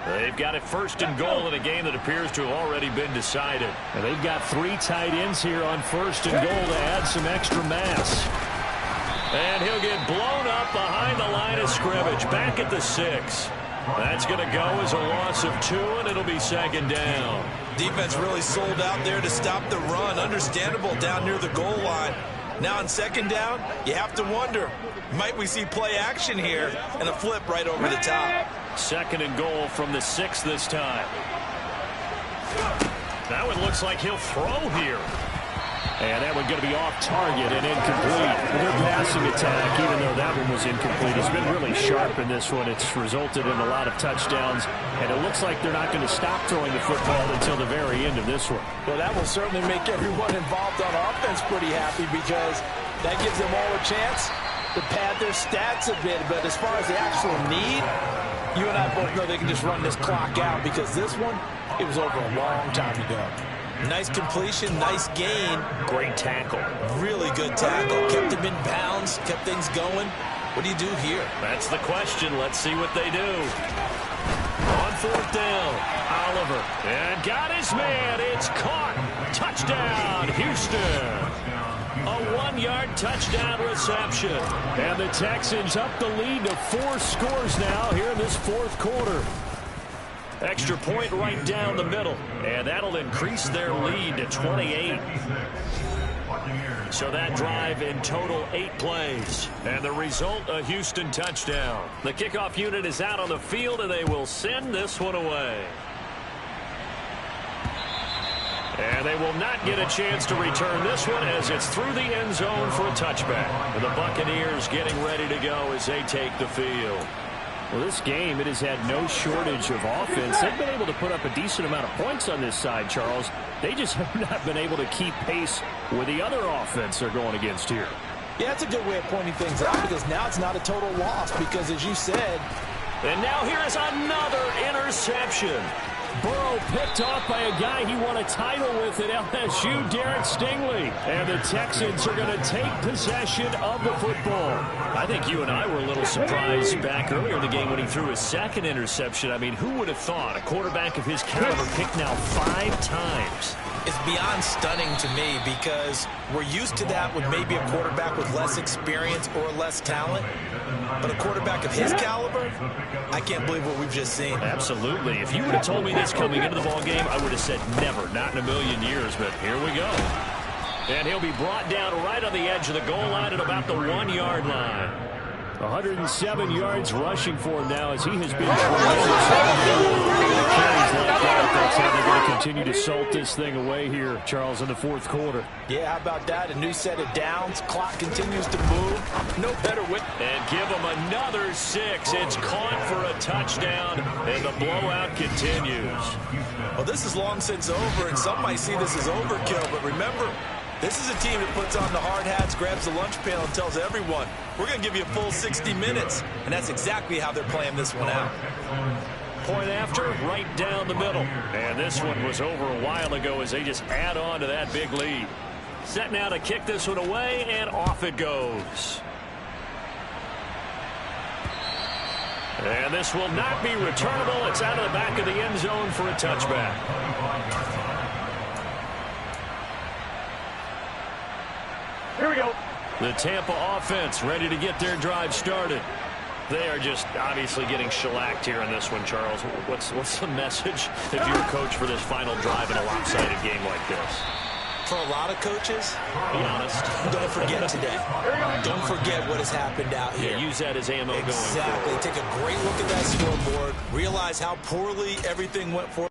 They've got it first and goal in a game that appears to have already been decided. And they've got 3 tight ends here on first and goal to add some extra mass. And he'll get blown up behind the line of scrimmage, back at the 6. That's going to go as a loss of 2, and it'll be second down. Defense really sold out there to stop the run. Understandable down near the goal line. Now on second down, you have to wonder, might we see play action here and a flip right over the top? Second and goal from the 6 this time. That one looks like he'll throw here. And that one going to be off target and incomplete. Their passing attack, even though that one was incomplete, has been really sharp in this one. It's resulted in a lot of touchdowns, and it looks like they're not going to stop throwing the football until the very end of this one. Well, that will certainly make everyone involved on offense pretty happy, because that gives them all a chance to pad their stats a bit. But as far as the actual need, you and I both know they can just run this clock out, because this one, it was over a long time ago. Nice completion, nice gain. Great tackle. Really good tackle. Kept him in bounds, kept things going. What do you do here? That's the question. Let's see what they do. On fourth down, Oliver. And got his man. It's caught. Touchdown, Houston. A 1-yard touchdown reception. And the Texans up the lead to 4 scores now here in this fourth quarter. Extra point right down the middle, and that'll increase their lead to 28. So that drive in total 8 plays, and the result, a Houston touchdown. The kickoff unit is out on the field, and they will send this one away. And they will not get a chance to return this one as it's through the end zone for a touchback. And the Buccaneers getting ready to go as they take the field. Well, this game, it has had no shortage of offense. They've been able to put up a decent amount of points on this side, Charles. They just have not been able to keep pace with the other offense they're going against here. Yeah, that's a good way of pointing things out, because now it's not a total loss, because as you said. And now here is another interception. Burrow picked off by a guy he won a title with at LSU, Derek Stingley. And the Texans are going to take possession of the football. I think you and I were a little surprised back earlier in the game when he threw his second interception. I mean, who would have thought a quarterback of his caliber picked now 5 times? It's beyond stunning to me, because we're used to that with maybe a quarterback with less experience or less talent. But a quarterback of his caliber, I can't believe what we've just seen. Absolutely. If you would have told me this coming into the ballgame, I would have said never, not in a million years. But here we go. And he'll be brought down right on the edge of the goal line at about the 1-yard line. 107 yards rushing for him now as he has been tremendous. Carries like that. That's how they're going to continue to salt this thing away here, Charles, in the fourth quarter. Yeah, how about that? A new set of downs. Clock continues to move. No better way. And give him another 6. It's caught for a touchdown, and the blowout continues. Well, this is long since over, and some might see this as overkill. But remember, This is a team that puts on the hard hats, grabs the lunch pail, and tells everyone, we're going to give you a full 60 minutes. And that's exactly how they're playing this one out. Point after, right down the middle. And this one was over a while ago as they just add on to that big lead. Set now to kick this one away, and off it goes. And this will not be returnable. It's out of the back of the end zone for a touchback. Here we go. The Tampa offense ready to get their drive started. They are just obviously getting shellacked here in this one, Charles. What's the message if you're a coach for this final drive in a lopsided game like this? For a lot of coaches, be honest, don't forget today. Don't forget what has happened out here. Yeah, use that as ammo going forward. Exactly. Take a great look at that scoreboard. Realize how poorly everything went for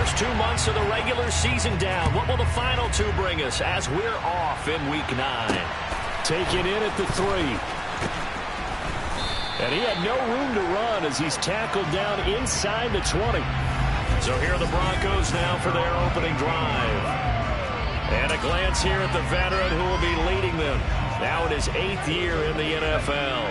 first 2 months of the regular season down. What will the final two bring us as we're off in Week 9? Taken in at the 3. And he had no room to run as he's tackled down inside the 20. So here are the Broncos now for their opening drive. And a glance here at the veteran who will be leading them now in his 8th year in the NFL.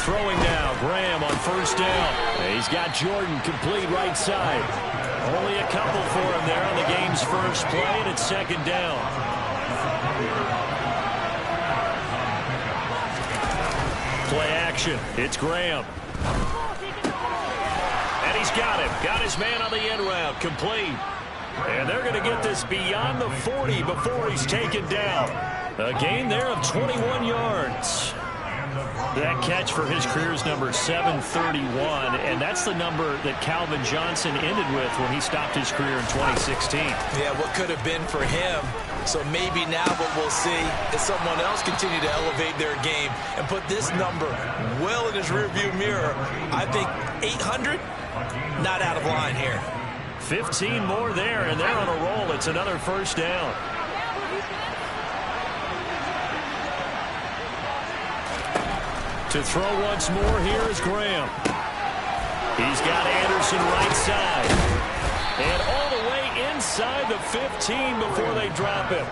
Throwing now, Graham on first down. He's got Jordan complete right side. Only a couple for him there on the game's first play, and it's second down. Play action. It's Graham. And he's got him. Got his man on the end route. Complete. And they're going to get this beyond the 40 before he's taken down. A gain there of 21 yards. That catch for his career is number 731, and that's the number that Calvin Johnson ended with when he stopped his career in 2016. Yeah, what could have been for him. So maybe now what we'll see is someone else continue to elevate their game and put this number well in his rearview mirror. I think 800, not out of line here. 15 more there, and they're on a roll. It's another first down. To throw once more, here is Graham. He's got Anderson right side. And all the way inside the 15 before they drop him.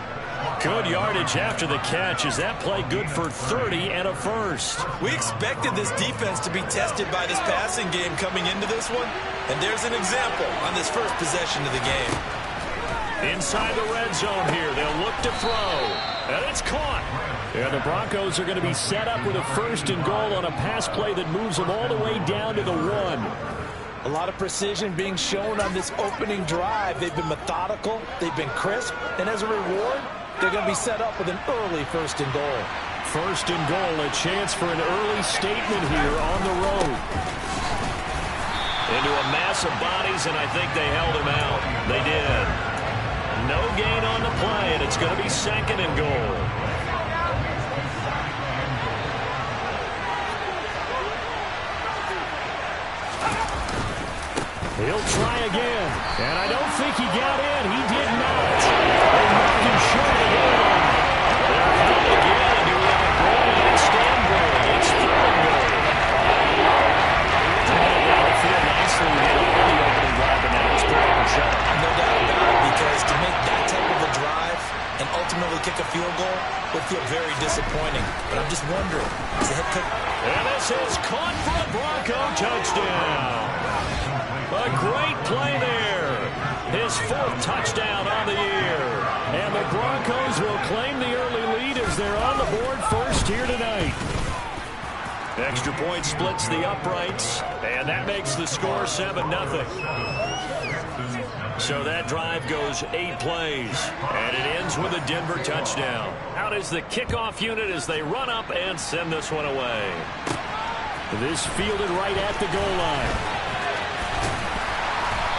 Good yardage after the catch. Is that play good for 30 and a first? We expected this defense to be tested by this passing game coming into this one. And there's an example on this first possession of the game. Inside the red zone here. They'll look to throw. And it's caught. And the Broncos are going to be set up with a first and goal on a pass play that moves them all the way down to the 1. A lot of precision being shown on this opening drive. They've been methodical. They've been crisp. And as a reward, they're going to be set up with an early first and goal. First and goal, a chance for an early statement here on the road. Into a mass of bodies, and I think they held him out. They did. No gain on the play, and it's going to be second and goal. He'll try again, and I don't think he got in. He did not. They knocked him short again. They're held again, and do we have a goal? It's Stanbury. It's third and goal. They feel nicely here on the opening drive, and now it's put up a shot. No doubt about it, because to make that type of a drive and ultimately kick a field goal would feel very disappointing. But I'm just wondering, is the head coach... And this is caught for a Bronco touchdown. A great play there. His 4th touchdown on the year. And the Broncos will claim the early lead as they're on the board first here tonight. Extra point splits the uprights, and that makes the score 7-0. So that drive goes 8 plays, and it ends with a Denver touchdown. Out is the kickoff unit as they run up and send this one away. This fielded right at the goal line.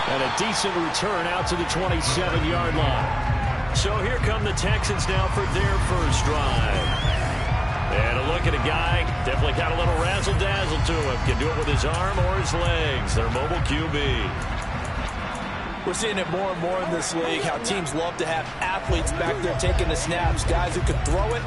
And a decent return out to the 27-yard line. So here come the Texans now for their first drive. And a look at a guy, definitely got a little razzle-dazzle to him. Can do it with his arm or his legs. Their mobile QB. We're seeing it more and more in this league, how teams love to have athletes back there taking the snaps, guys who can throw it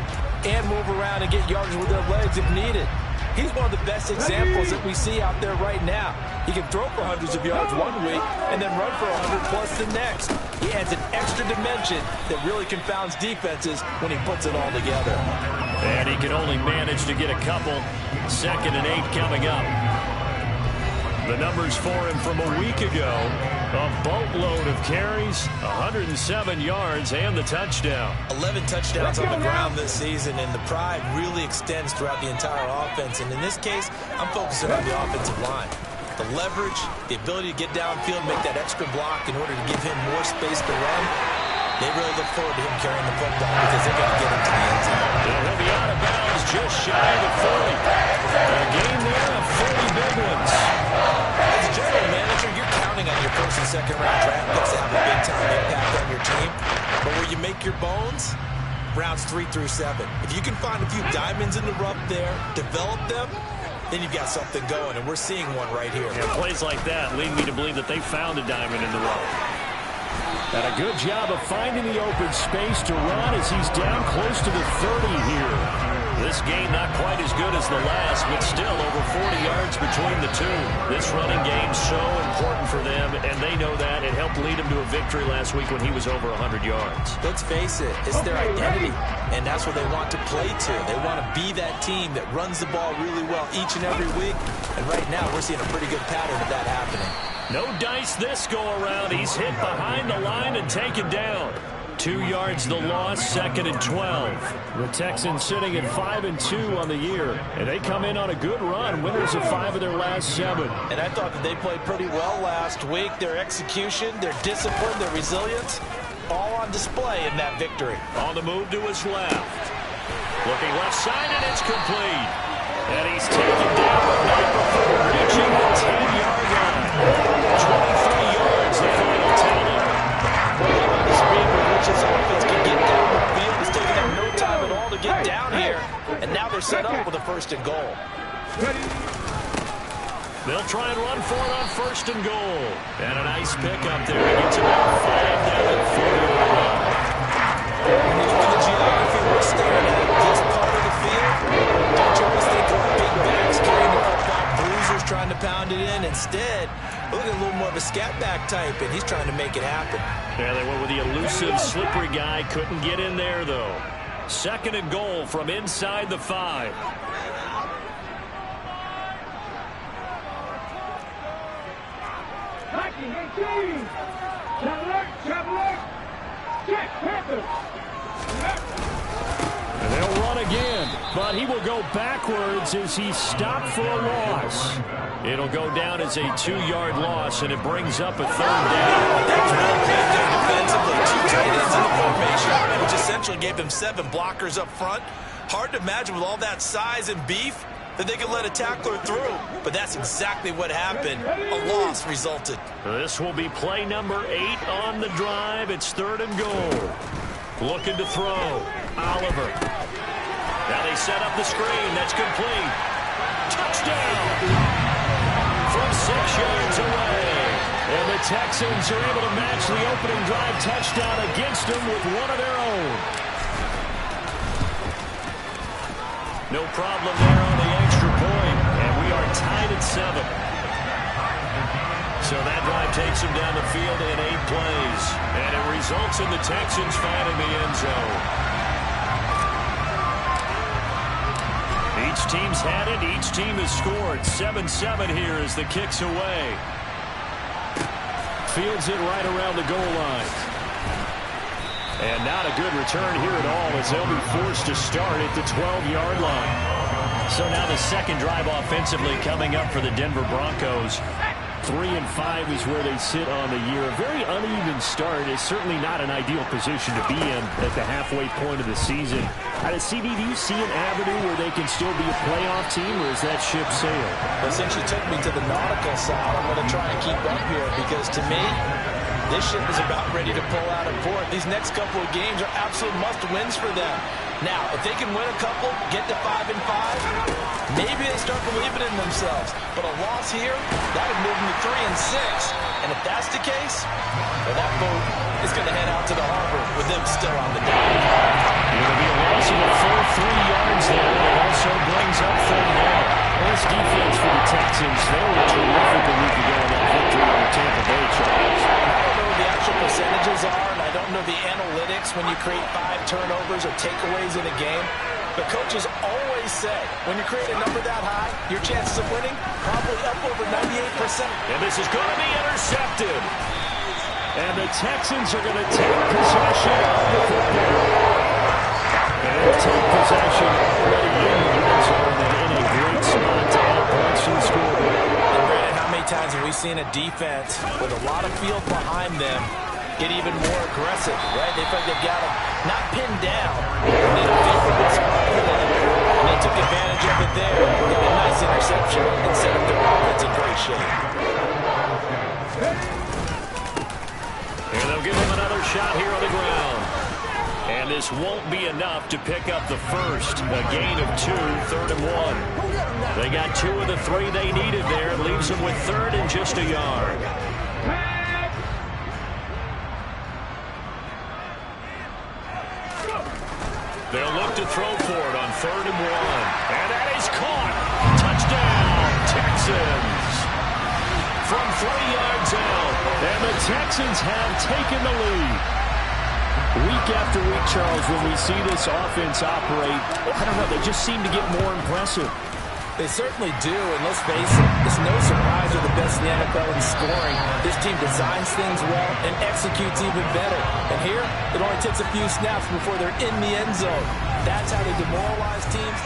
and move around and get yardage with their legs if needed. He's one of the best examples that we see out there right now. He can throw for hundreds of yards one week and then run for 100+ the next. He adds an extra dimension that really confounds defenses when he puts it all together. And he can only manage to get a couple. 2nd and 8 coming up. The numbers for him from a week ago. A boatload of carries, 107 yards, and the touchdown. 11 touchdowns on the ground this season, and the pride really extends throughout the entire offense. And in this case, I'm focusing on the offensive line. The leverage, the ability to get downfield, make that extra block in order to give him more space to run. They really look forward to him carrying the football because they're going to get him to the end zone. He'll be out of bounds just shy of the 40. A game there of 40 big ones. As a general manager, you're counting on your first and second round draft picks to have a big-time impact on your team. But where you make your bones, rounds 3 through 7. If you can find a few diamonds in the rough there, develop them, then you've got something going, and we're seeing one right here. And plays like that lead me to believe that they found a diamond in the rough. And a good job of finding the open space to run as he's down close to the 30 here. This game not quite as good as the last, but still over 40 yards between the two. This running game so important for them, and they know that. It helped lead him to a victory last week when he was over 100 yards. Let's face it, it's their identity, and that's what they want to play to. They want to be that team that runs the ball really well each and every week, and right now we're seeing a pretty good pattern of that happening. No dice this go-around. He's hit behind the line and taken down. 2 yards the loss, 2nd and 12. The Texans sitting at 5-2 on the year, and they come in on a good run, winners of 5 of their last 7. And I thought that they played pretty well last week. Their execution, their discipline, their resilience, all on display in that victory. On the move to his left. Looking left side, and it's complete. And he's taken down but not before reaching the 10-yard line. 23 yards, the final tally. The speed with which this offense can get down the field is taking them no time at all to get down here. And now they're set up with a 1st and goal. They'll try and run for it on 1st and goal. And a nice pickup there. He gets about 5 down at 40-yard line. When you look at the geography, we're staring at this part of the field. Don't you always think of big backs carrying the football, bruisers trying to pound it in? Instead, look at a little more of a scat back type, and he's trying to make it happen. Yeah, they went with the elusive, slippery guy. Couldn't get in there, though. 2nd and goal from inside the 5. And they'll run again, but he will go backwards as he's stopped for a loss. It'll go down as a 2-yard loss, and it brings up a 3rd down. That was well played there defensively. 2 tight ends in the formation, which essentially gave them 7 blockers up front. Hard to imagine with all that size and beef that they could let a tackler through, but that's exactly what happened. A loss resulted. This will be play number 8 on the drive. It's 3rd and goal. Looking to throw. Oliver. Now they set up the screen. That's complete. Touchdown! From 6 yards away. And the Texans are able to match the opening drive touchdown against them with one of their own. No problem there on the extra point. And we are tied at 7. So that drive takes them down the field in 8 plays. And it results in the Texans finding the end zone. Each team's had it. Each team has scored. 7-7 here as the kick's away. Fields it right around the goal line. And not a good return here at all as they'll be forced to start at the 12-yard line. So now the 2nd drive offensively coming up for the Denver Broncos. 3-5 is where they sit on the year. A very uneven start is certainly not an ideal position to be in at the halfway point of the season. CD, do you see an avenue where they can still be a playoff team, or is that ship sailed? Well, since you took me to the nautical side, I'm going to try and keep up here because to me, this ship is about ready to pull out of port. These next couple of games are absolute must-wins for them. Now, if they can win a couple, get to 5-5, maybe they start believing in themselves. But a loss here, that would move them to 3-6. And if that's the case, well, that boat is going to head out to the harbor with them still on the dock. It'll be a loss of a full 3 yards there. It also brings up 3rd down. This defense for the Texans, they were terrific a week ago in that victory over Tampa Bay Chargers. I don't know what the actual percentages are, and I don't know the analytics when you create 5 turnovers or takeaways in a game. But coaches always say, when you create a number that high, your chances of winning probably up over 98%. And this is going to be intercepted. And the Texans are going to take possession of the football. And they'll take possession right in the red zone and in a great spot to add points to the scoreboard. And Brandon, how many times have we seen a defense with a lot of field behind them get even more aggressive, right? They feel like they've got them not pinned down, they don't feel like and they took advantage of it there. Got a nice interception and set up their offense in great shape. And they'll give them another shot here on the ground. And this won't be enough to pick up the first. A gain of 2, 3rd and 1. They got 2 of the 3 they needed there. Leaves them with 3rd and just a yard. They'll look to throw for it on 3rd and 1. And that is caught. Touchdown, Texans. From 3 yards out. And the Texans have taken the lead. Week after week, Charles, when we see this offense operate, I don't know, they just seem to get more impressive. They certainly do, and let's face it, it's no surprise they're the best in the NFL in scoring. This team designs things well and executes even better. And here, it only takes a few snaps before they're in the end zone. That's how they demoralize teams.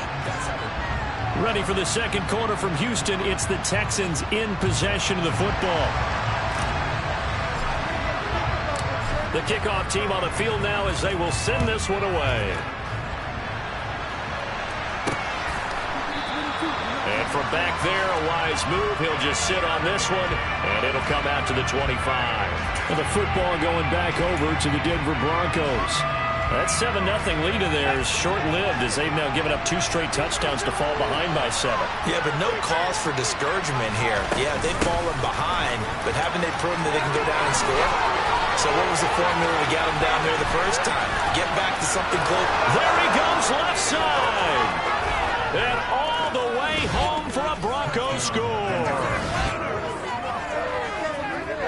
Ready for the second quarter from Houston. It's the Texans in possession of the football. The kickoff team on the field now as they will send this one away. And from back there, a wise move. He'll just sit on this one, and it'll come out to the 25. And the football going back over to the Denver Broncos. That 7-0 lead of theirs short-lived as they've now given up 2 straight touchdowns to fall behind by 7. Yeah, but no cause for discouragement here. Yeah, they've fallen behind, but haven't they proven that they can go down and score? So what was the formula to get them down there the first time? Get back to something close. There he goes left side. And all the way home for a Broncos score.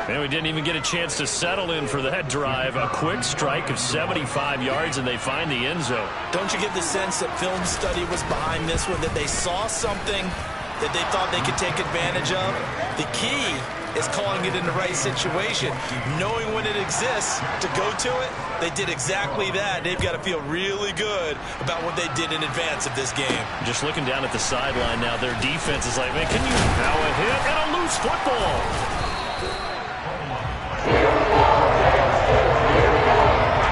And we didn't even get a chance to settle in for that drive. A quick strike of 75 yards, and they find the end zone. Don't you get the sense that film study was behind this one, that they saw something that they thought they could take advantage of? The key is calling it in the right situation. Knowing when it exists to go to it, they did exactly that. They've got to feel really good about what they did in advance of this game. Just looking down at the sideline now, their defense is like, man, can you... Now a hit and a loose football.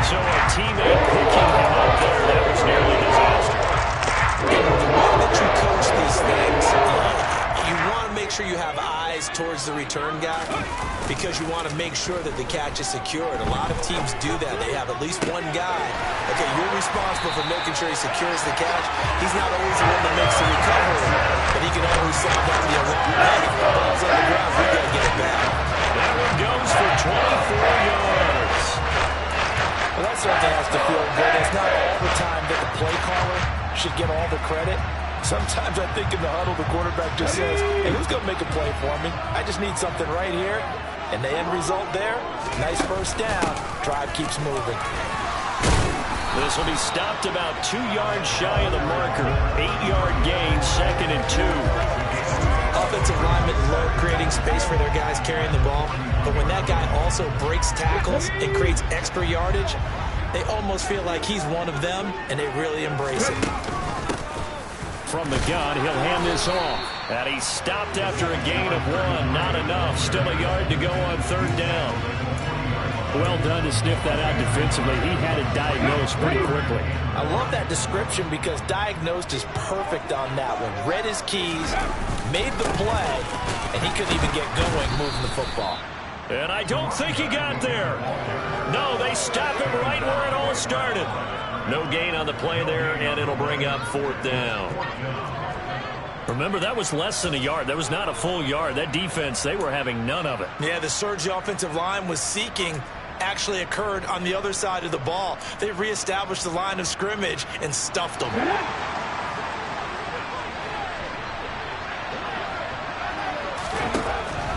So a teammate picking him up there. That was nearly disaster. The way that you coach these things, you want to make sure you have eyes towards the return guy because you want to make sure that the catch is secured. A lot of teams do that. They have at least one guy. Okay, you're responsible for making sure he secures the catch. He's not always the one that makes the recovery, but he can always sound down the alarm. Hey, the ball's on the ground. We got to get it back. That one goes for 24 yards. Well, that certainly has to feel good. It's not all the time that the play caller should get all the credit. Sometimes I think in the huddle, the quarterback just says, hey, who's going to make a play for me? I just need something right here. And the end result there, nice first down. Drive keeps moving. This will be stopped about 2 yards shy of the marker. 8-yard gain, 2nd and 2. Offensive linemen love creating space for their guys carrying the ball. But when that guy also breaks tackles and creates extra yardage, they almost feel like he's one of them, and they really embrace it. From the gun, he'll hand this off. And he's stopped after a gain of 1. Not enough. Still a yard to go on 3rd down. Well done to sniff that out defensively. He had it diagnosed pretty quickly. I love that description because diagnosed is perfect on that one. Read his keys, made the play, and he couldn't even get going moving the football. And I don't think he got there. No, they stop him right where it all started. No gain on the play there, and it'll bring up 4th down. Remember, that was less than a yard. That was not a full yard. That defense, they were having none of it. Yeah, the surge the offensive line was seeking actually occurred on the other side of the ball. They reestablished the line of scrimmage and stuffed them.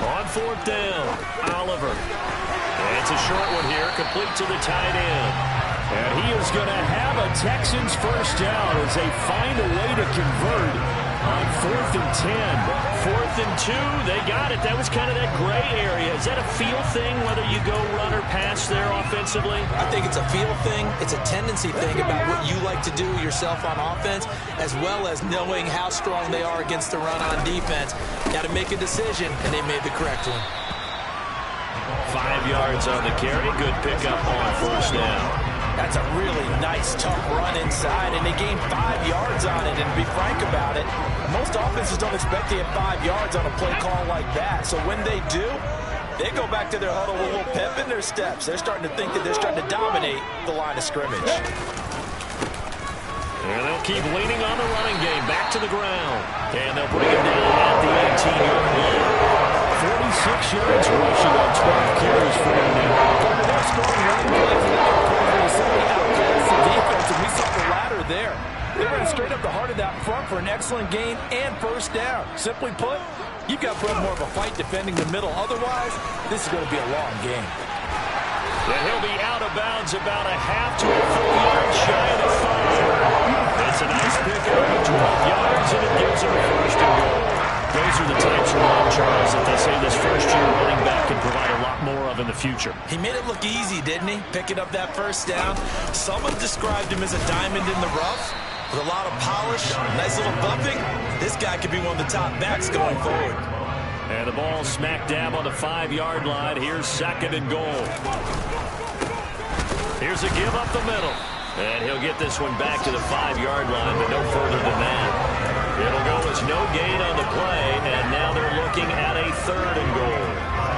On 4th down, Oliver. And it's a short one here, complete to the tight end. And he is going to have a Texans first down as they find a way to convert on 4th and 10. 4th and 2, they got it. That was kind of that gray area. Is that a feel thing, whether you go run or pass there offensively? I think it's a feel thing. It's a tendency thing about what you like to do yourself on offense, as well as knowing how strong they are against the run on defense. Got to make a decision, and they made the correct one. 5 yards on the carry. Good pickup on 1st down. That's a really nice, tough run inside, and they gained 5 yards on it. And to be frank about it, most offenses don't expect to get 5 yards on a play call like that. So when they do, They go back to their huddle with a little pep in their steps. They're starting to think that they're starting to dominate the line of scrimmage. And they'll keep leaning on the running game. Back to the ground. And they'll bring him down at the 18-yard line. 46 yards rushing on 12 carries for him now. They're scoring running plays, and they're proving to simply outclass the defense, and we saw the latter there. They ran straight up the heart of that front for an excellent gain and first down. Simply put, you've got to put up more of a fight defending the middle. Otherwise, this is going to be a long game. And he'll be out of bounds about a half to a full yard shy of the 5. That's a nice pickup of 12 yards, and it gives him a first and goal. Those are the types of run, Charles, that they say this first-year running back can provide a lot more of in the future. He made it look easy, didn't he? Picking up that first down. Someone described him as a diamond in the rough. With a lot of polish, nice little bumping. This guy could be one of the top backs going forward. And the ball smack dab on the 5-yard line. Here's second and goal. Here's a give up the middle. And he'll get this one back to the 5-yard line, but no further than that. It'll go as no gain on the play, and now they're looking at a third and goal.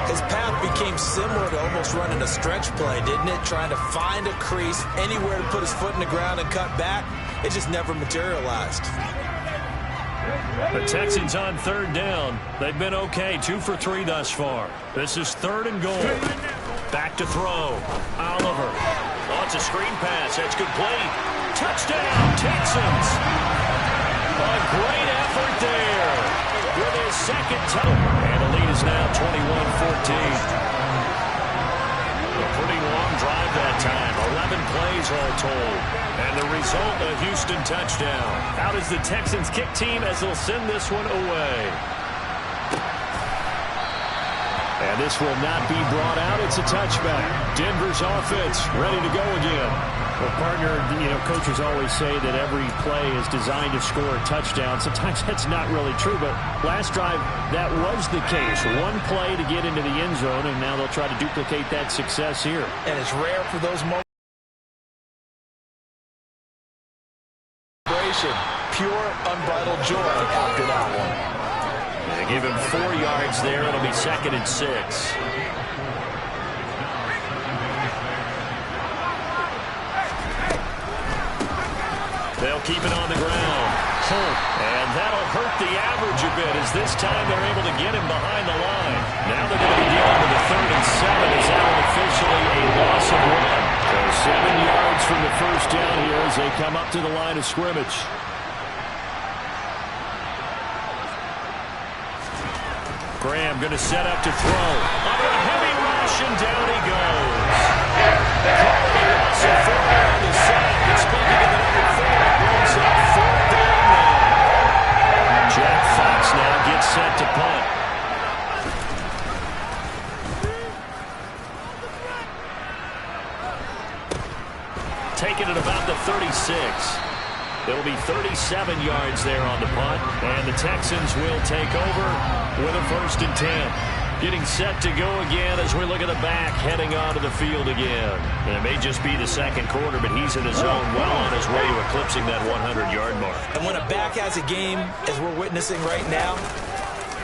His path became similar to almost running a stretch play, didn't it? Trying to find a crease, anywhere to put his foot in the ground and cut back. It just never materialized. The Texans on third down. They've been okay, 2 for 3 thus far. This is third and goal. Back to throw. Oliver. Oh, it's a screen pass. That's complete. Touchdown, Texans. A great effort there with his second touchdown. And the lead is now 21-14. A pretty long drive that time. 11 plays all told. And the result, a Houston touchdown. Out is the Texans kick team as they'll send this one away. And this will not be brought out. It's a touchback. Denver's offense ready to go again. Well, partner, coaches always say that every play is designed to score a touchdown. Sometimes that's not really true, but last drive, that was the case. One play to get into the end zone, and now they'll try to duplicate that success here. And it's rare for those moments. Pure, unbridled joy after that one. They give him 4 yards there. It'll be second and 6. They'll keep it on the ground. And that'll hurt the average a bit as this time they're able to get him behind the line. Now they're going to be dealing with a 3rd and 7 as that one officially a loss of 1. So 7 yards from the first down here as they come up to the line of scrimmage. Graham going to set up to throw. Under a heavy rush, and down he goes. Loss of 4 on the side. It's making it number 4. Brings up 4th down now. Jack Fox now gets set to punt. Taking it about the 36. It'll be 37 yards there on the punt, and the Texans will take over with a 1st and 10. Getting set to go again as we look at the back heading onto the field again. And it may just be the second quarter, but he's in his zone well on his way to eclipsing that 100-yard mark. And when a back has a game, as we're witnessing right now,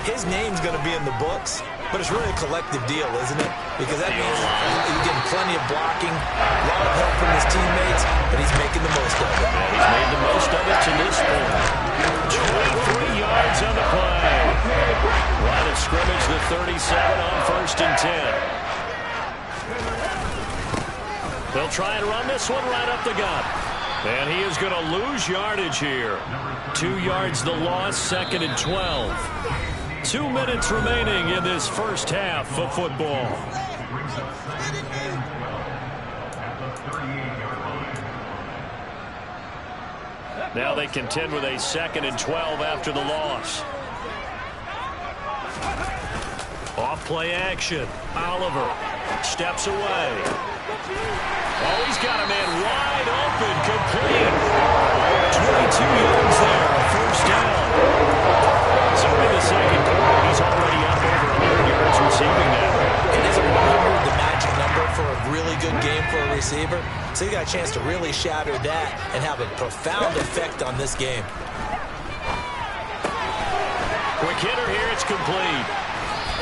his name's going to be in the books. But it's really a collective deal, isn't it? Because that means he's getting plenty of blocking, a lot of help from his teammates, but he's making the most of it. And he's made the most of it to this point. 23 yards on the play. Line of scrimmage, the 37 on 1st and 10. They'll try and run this one right up the gut. And he is going to lose yardage here. 2 yards the loss, 2nd and 12. 2 minutes remaining in this first half of football. Now they contend with a 2nd and 12 after the loss. Off play action. Oliver steps away. Oh, he's got a man wide open, complete. 22 yards there, first down. So in the second quarter, he's already up over 100 yards receiving now. And isn't 100 the magic number for a really good game for a receiver? So he got a chance to really shatter that and have a profound effect on this game. Quick hitter here, it's complete.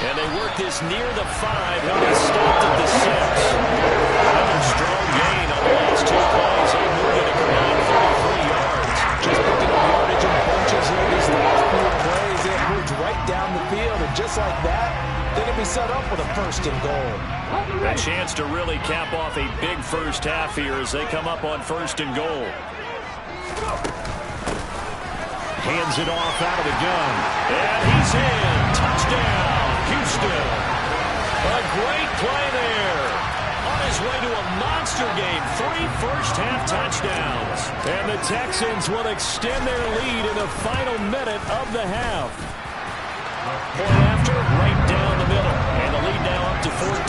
And they work this near the 5. He'll be stopped at the 6. Another strong gain on the last 2 plays. He'll move it a combined 33 yards. Just picking up yardage in bunches here these last few plays. They have moved right down the field, and just like that, they're going to be set up with a 1st and goal. A chance to really cap off a big first half here as they come up on 1st and goal. Hands it off out of the gun. And he's in. Touchdown, Houston. A great play there. On his way to a monster game. 3 first-half touchdowns. And the Texans will extend their lead in the final minute of the half. Point after, right down the middle. And the lead now up to 14.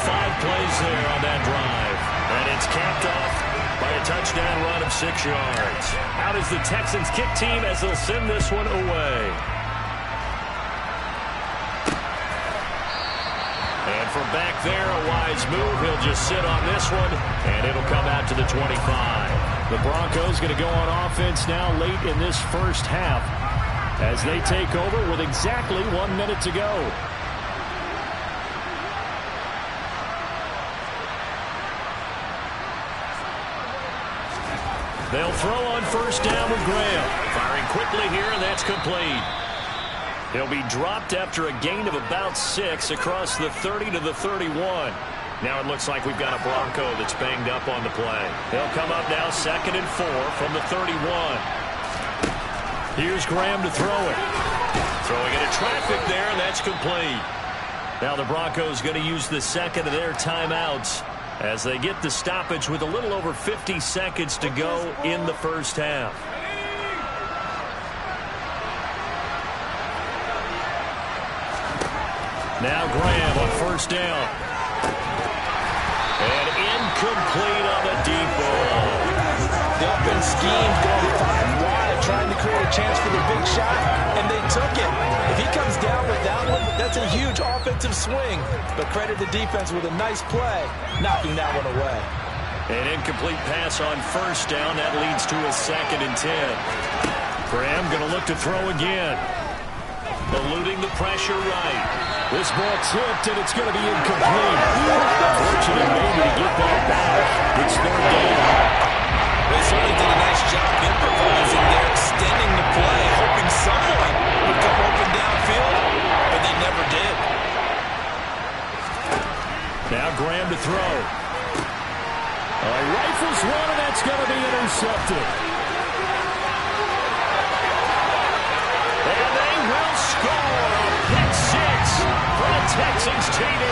5 plays there on that drive. And it's capped off by a touchdown run of 6 yards. Out is the Texans kick team as they'll send this one away. And from back there, a wise move. He'll just sit on this one, and it'll come out to the 25. The Broncos going to go on offense now late in this first half as they take over with exactly 1 minute to go. They'll throw on 1st down with Graham. Firing quickly here, and that's complete. He'll be dropped after a gain of about 6 across the 30 to the 31. Now it looks like we've got a Bronco that's banged up on the play. They'll come up now 2nd and 4 from the 31. Here's Graham to throw it. Throwing into traffic there, and that's complete. Now the Broncos going to use the 2nd of their timeouts as they get the stoppage with a little over 50 seconds to go in the first half. Now Graham on 1st down. And incomplete on the deep ball. The open scheme going 5 wide, trying to create a chance for the big shot, and they took it. If he comes down with that one, that's a huge offensive swing. But credit the defense with a nice play, knocking that one away. An incomplete pass on 1st down. That leads to a 2nd and 10. Graham going to look to throw again. Eluding the pressure right. This ball tipped, and it's going to be incomplete. Fortunate maybe to get that back. It's 3rd down. They certainly did a nice job improvising there, extending the play, hoping someone would come open downfield, but they never did. Now Graham to throw. Rifles one, and that's going to be intercepted. And they will score a pick 6 for the Texans TD.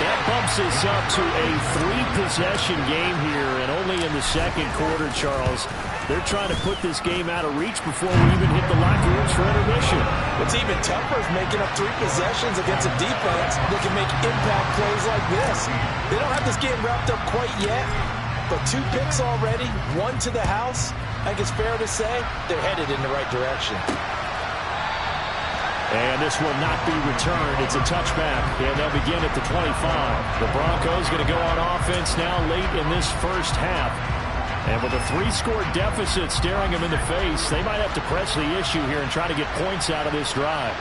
That bumps us up to a 3-possession game here, and only in the 2nd quarter, Charles. They're trying to put this game out of reach before we even hit the locker rooms for intermission. What's even tougher is making up 3 possessions against a defense that can make impact plays like this. They don't have this game wrapped up quite yet, but 2 picks already, 1 to the house. I think it's fair to say they're headed in the right direction. And this will not be returned. It's a touchback, and they'll begin at the 25. The Broncos going to go on offense now late in this first half. And with a 3-score deficit staring them in the face, they might have to press the issue here and try to get points out of this drive.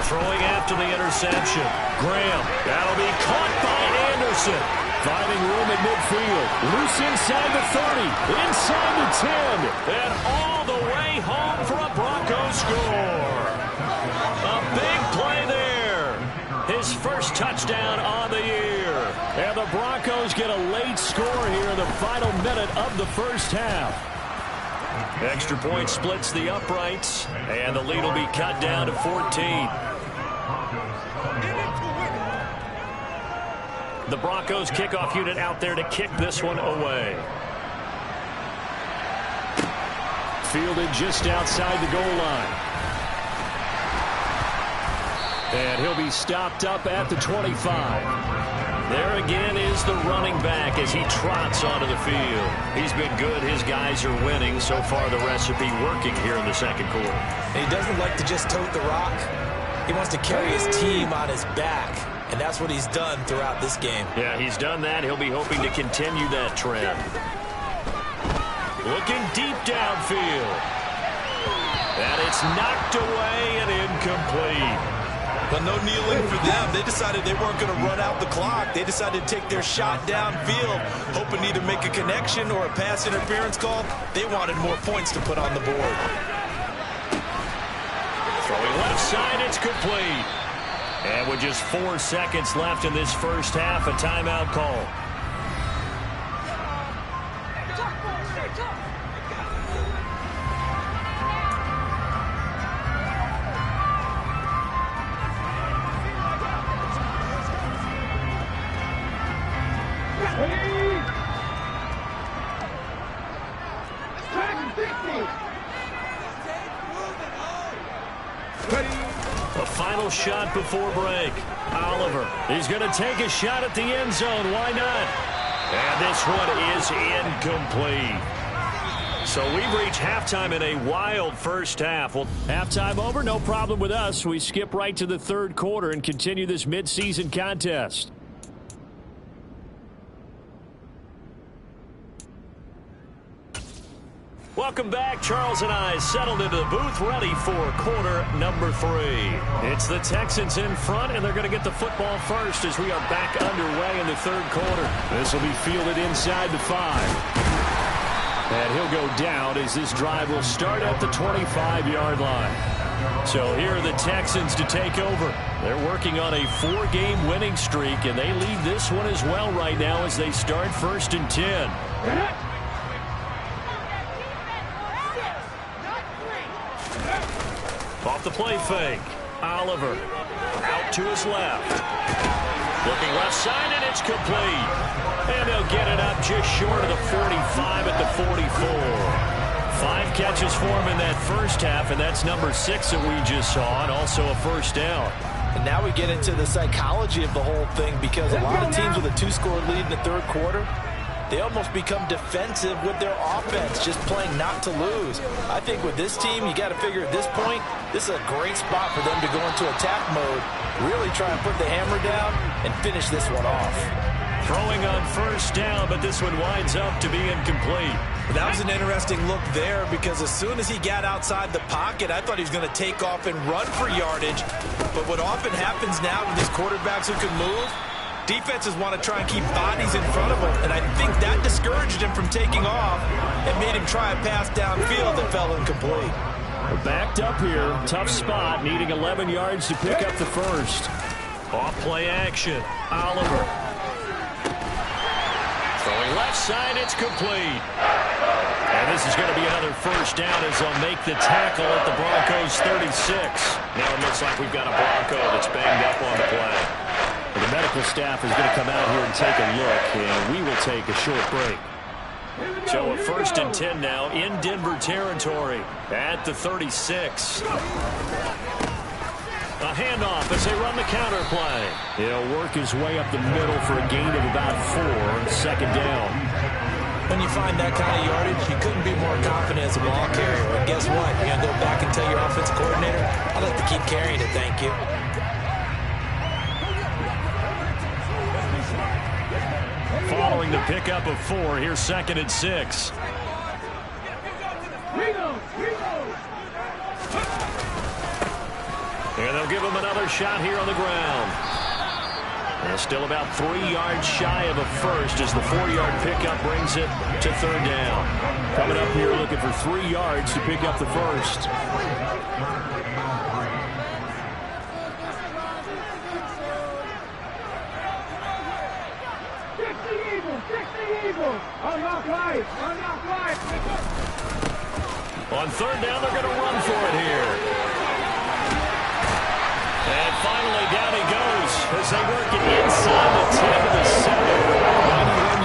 Throwing after the interception. Graham. That'll be caught by Anderson. Finding room at midfield. Loose inside the 30. Inside the 10. And all the way home for a Broncos score. A big play there. His first touchdown on the year. And the Broncos get a late score here in the final minute of the first half. Extra point splits the uprights. And the lead will be cut down to 14. The Broncos kickoff unit out there to kick this one away. Fielded just outside the goal line. And he'll be stopped up at the 25. There again is the running back as he trots onto the field. He's been good. His guys are winning. So far, the recipe working here in the 2nd quarter. And he doesn't like to just tote the rock. He wants to carry his team on his back. And that's what he's done throughout this game. Yeah, he's done that. He'll be hoping to continue that trend. Looking deep downfield. And it's knocked away and incomplete. But no kneeling for them. They decided they weren't going to run out the clock. They decided to take their shot downfield, hoping to either make a connection or a pass interference call. They wanted more points to put on the board. Throwing left side, it's complete. And with just 4 seconds left in this first half, a timeout call. A final shot before break. Oliver, he's going to take a shot at the end zone. Why not? And this one is incomplete. So we've reached halftime in a wild first half. Well, halftime over, no problem with us. We skip right to the third quarter and continue this midseason contest. Welcome back. Charles and I settled into the booth, ready for quarter number 3. It's the Texans in front, and they're going to get the football first as we are back underway in the third quarter. This will be fielded inside the 5. And he'll go down as this drive will start at the 25-yard line. So here are the Texans to take over. They're working on a 4-game winning streak, and they lead this one as well right now as they start 1st and 10. Off the play fake. Oliver out to his left. Looking left side, and it's complete. And they'll get it up just short of the 45 at the 44. 5 catches for him in that first half, and that's number 6 that we just saw, and also a first down. And now we get into the psychology of the whole thing, because a lot of teams with a 2-score lead in the third quarter, they almost become defensive with their offense, just playing not to lose. I think with this team, you got to figure at this point, this is a great spot for them to go into attack mode, really try and put the hammer down and finish this one off. Throwing on first down, but this one winds up to be incomplete. That was an interesting look there, because as soon as he got outside the pocket, I thought he was going to take off and run for yardage. But what often happens now with these quarterbacks who can move, defenses want to try and keep bodies in front of him, and I think that discouraged him from taking off and made him try a pass downfield that fell incomplete. We're backed up here. Tough spot, needing 11 yards to pick up the first. Off play action. Oliver. Throwing left side, it's complete. And this is going to be another first down as they'll make the tackle at the Broncos 36. Now it looks like we've got a Bronco that's banged up on the play. The medical staff is going to come out here and take a look, and we will take a short break. So a 1st and 10 now in Denver territory at the 36. A handoff as they run the counter play. He'll work his way up the middle for a gain of about 4, second down. When you find that kind of yardage, you couldn't be more confident as a ball carrier. And guess what? You're going to go back and tell your offensive coordinator, I'd like to keep carrying it, thank you. Following the pickup of 4, here's 2nd and 6. And they'll give him another shot here on the ground. And still about 3 yards shy of a first as the 4-yard pickup brings it to 3rd down. Coming up here looking for 3 yards to pick up the first. On 3rd down, they're going to run for it here. And finally, down he goes as they work it inside the 10 of the 7.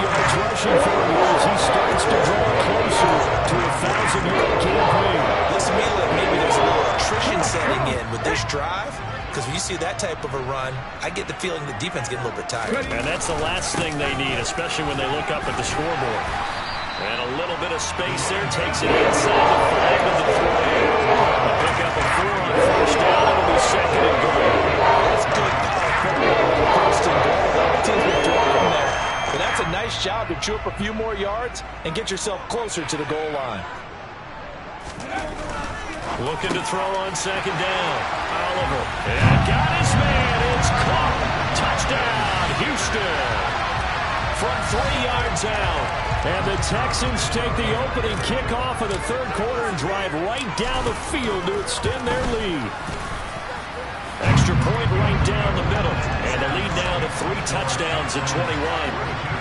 91 yards rushing for him as he starts to draw closer to a 1,000-yard campaign. Listen to me, maybe there's a little attrition setting in with this drive, because when you see that type of a run, I get the feeling the defense getting a little bit tired. And that's the last thing they need, especially when they look up at the scoreboard. And a little bit of space there, takes it inside the 5 of the 3. A pickup of 4 on first down. It'll be 2nd and goal. That's good power football on first and goal. The team's been driving there. But that's a nice job to chew up a few more yards and get yourself closer to the goal line. Looking to throw on second down. Oliver. And got his man. It's caught. Touchdown, Houston. From 3 yards out. And the Texans take the opening kickoff of the third quarter and drive right down the field to extend their lead. Extra point right down the middle. And the lead now to 3 touchdowns at 21.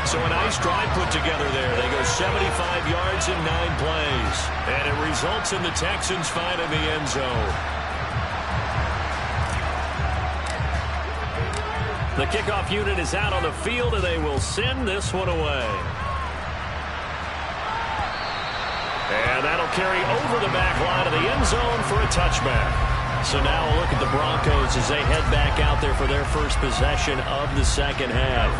So a nice drive put together there. They go 75 yards in 9 plays. And it results in the Texans finding the end zone. The kickoff unit is out on the field, and they will send this one away. And that'll carry over the back line of the end zone for a touchback. So now a look at the Broncos as they head back out there for their first possession of the second half.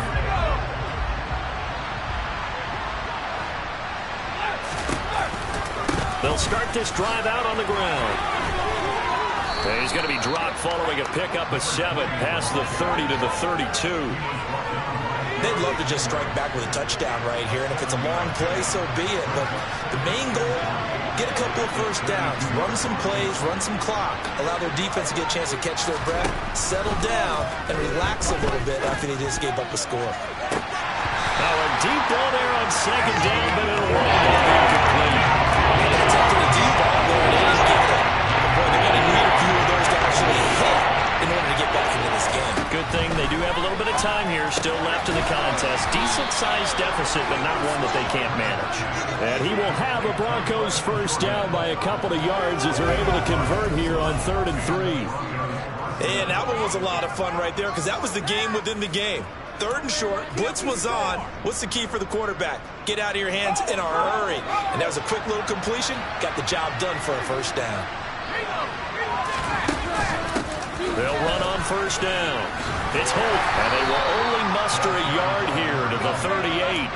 They'll start this drive out on the ground. And he's going to be dropped following a pickup of 7 past the 30 to the 32. They'd love to just strike back with a touchdown right here, and if it's a long play, so be it. But the main goal, get a couple of first downs, run some plays, run some clock, allow their defense to get a chance to catch their breath, settle down, and relax a little bit after they just gave up a score. Now a deep ball there on second down, but it'll roll off incomplete. Attempting a deep ball there, and they didn't get it. But boy, they're going to need a few of those to actually hit in order to get back into this game. Good thing they do have a little bit of time here still left in the contest. Decent-sized deficit, but not one that they can't manage. And he will have a Broncos first down by a couple of yards as they're able to convert here on 3rd and 3. And that one was a lot of fun right there because that was the game within the game. 3rd and short, blitz was on. What's the key for the quarterback? Get out of your hands in a hurry. And that was a quick little completion. Got the job done for a first down. They'll run on first down. It's Holt, and they will only muster a yard here to the 38.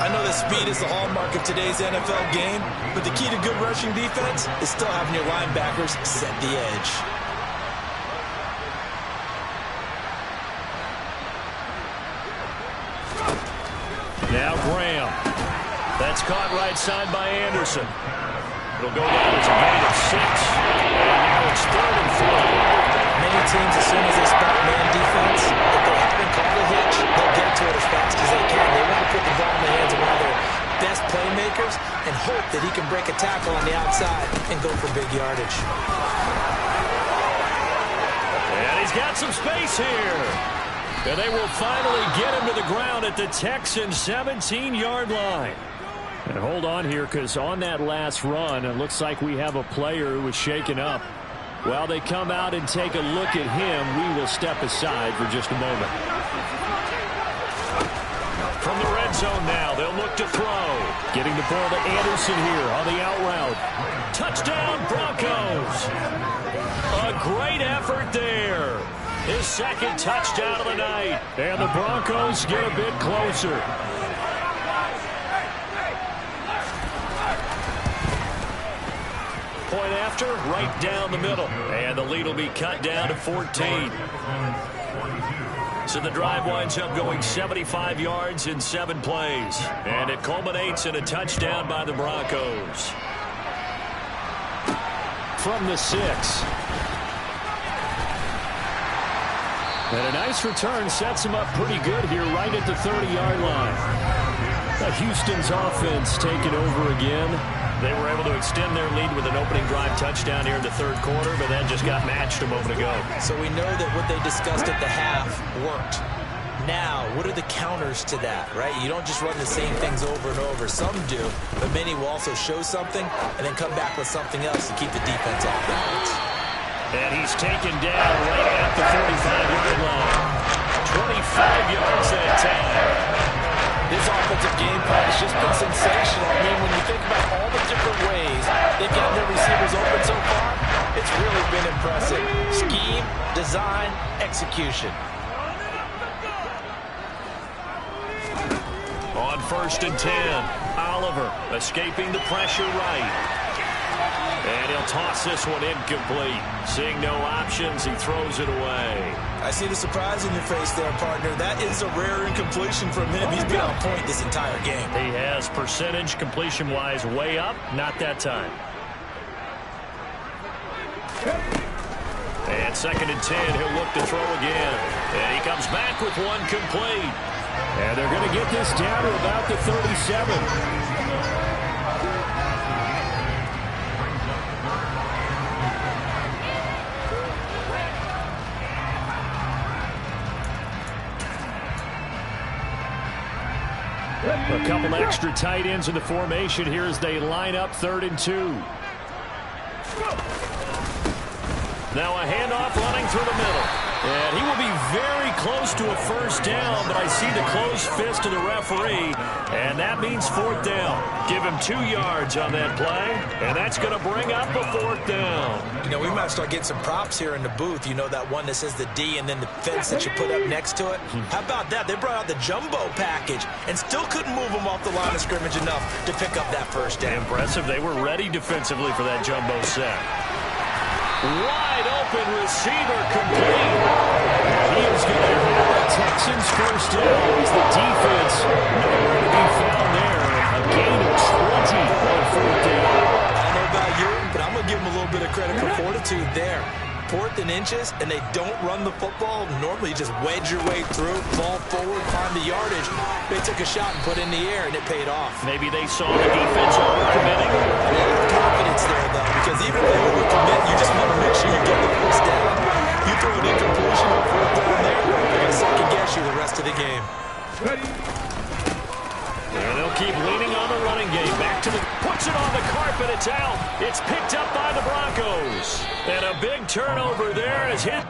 I know that speed is the hallmark of today's NFL game, but the key to good rushing defense is still having your linebackers set the edge. Now Graham. That's caught right side by Anderson. It'll go down as a gain of 6. And now it's 3rd and 4. Many teams, as soon as they spot man defense, if they haven't called a hitch, they'll get to it as fast as they can. They want to put the ball in the hands of one of their best playmakers and hope that he can break a tackle on the outside and go for big yardage. And he's got some space here. And they will finally get him to the ground at the Texans' 17-yard line. And hold on here, because on that last run, it looks like we have a player who was shaken up. While they come out and take a look at him, we will step aside for just a moment. From the red zone now, they'll look to throw. Getting the ball to Anderson here on the out route. Touchdown, Broncos. A great effort there. His second touchdown of the night. And the Broncos get a bit closer. Point after, right down the middle. And the lead will be cut down to 14. So the drive winds up going 75 yards in 7 plays. And it culminates in a touchdown by the Broncos. From the 6. And a nice return sets him up pretty good here right at the 30-yard line. Houston's offense taking over again. They were able to extend their lead with an opening drive touchdown here in the third quarter, but that just got matched a moment ago. So we know that what they discussed at the half worked. Now, what are the counters to that, right? You don't just run the same things over and over. Some do, but many will also show something and then come back with something else to keep the defense off balance. And he's taken down right at the 45-yard line. 25 yards that time. This offensive game plan has just been sensational. I mean, when you think about all the different ways they've gotten their receivers open so far, it's really been impressive. Scheme, design, execution. On 1st and 10, Oliver escaping the pressure right. And he'll toss this one incomplete. Seeing no options, he throws it away. I see the surprise in your face there, partner. That is a rare incompletion from him. He's been on point this entire game. He has percentage completion-wise way up. Not that time. And 2nd and 10, he'll look to throw again. And he comes back with one complete. And they're going to get this down to about the 37. A couple extra tight ends in the formation here as they line up 3rd and 2. Now a handoff running through the middle. And he will be very close to a first down, but I see the closed fist of the referee, and that means 4th down. Give him 2 yards on that play, and that's going to bring up a 4th down. You know, we might start getting some props here in the booth. You know, that one that says the D and then the fence that you put up next to it? How about that? They brought out the jumbo package and still couldn't move them off the line of scrimmage enough to pick up that first down. Impressive. They were ready defensively for that jumbo set. Wide open receiver complete. He is going to have a Texans first down as the defense nowhere to be found there. A gain of 20 on 4th down. I don't know about you, but I'm going to give them a little bit of credit for fortitude there. 4th and inches, and they don't run the football. Normally, you just wedge your way through, fall forward, find the yardage. They took a shot and put it in the air, and it paid off. Maybe they saw the defense overcommitting. Confidence there, though, because even if they overcommit, you just want to make sure you get the first down. You throw an incompletion on 4th down there, they're going to second-guess you the rest of the game. And they'll keep leaning on the running game. Back to the... Puts it on the carpet. It's out. It's picked up by the Broncos. And a big turnover there is hit.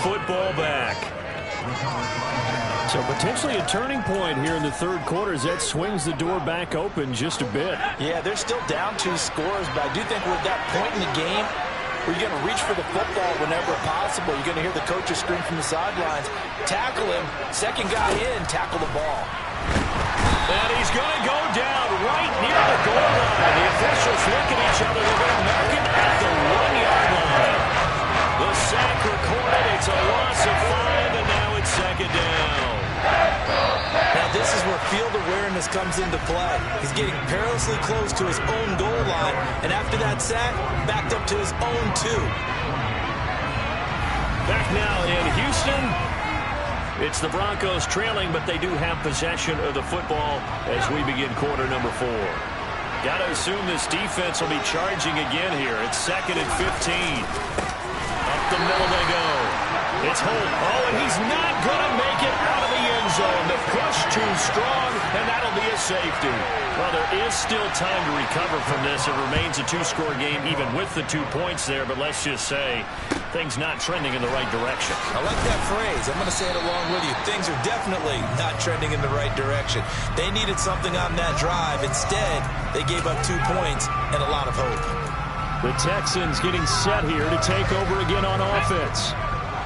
football back. So potentially a turning point here in the third quarter as that swings the door back open just a bit. Yeah, they're still down 2 scores, but I do think we're at that point in the game where you're going to reach for the football whenever possible. You're going to hear the coaches scream from the sidelines, tackle him, second guy in, tackle the ball. And he's going to go down right near the goal line. The officials look at each other. They're going to mark him at the 1-yard line. The sack recorded. It's a loss of 5, and now it's second down. Now this is where field awareness comes into play. He's getting perilously close to his own goal line, and after that sack, backed up to his own 2. Back now in Houston. It's the Broncos trailing, but they do have possession of the football as we begin quarter number 4. Got to assume this defense will be charging again here. It's 2nd and 15. Up the middle they go. It's Holt. Oh, and he's not going to make it out of the end zone. The push too strong, and that'll be a safety. Well, there is still time to recover from this. It remains a 2-score game even with the 2 points there, but let's just say things not trending in the right direction. I like that phrase. I'm going to say it along with you. Things are definitely not trending in the right direction. They needed something on that drive. Instead, they gave up 2 points and a lot of hope. The Texans getting set here to take over again on offense.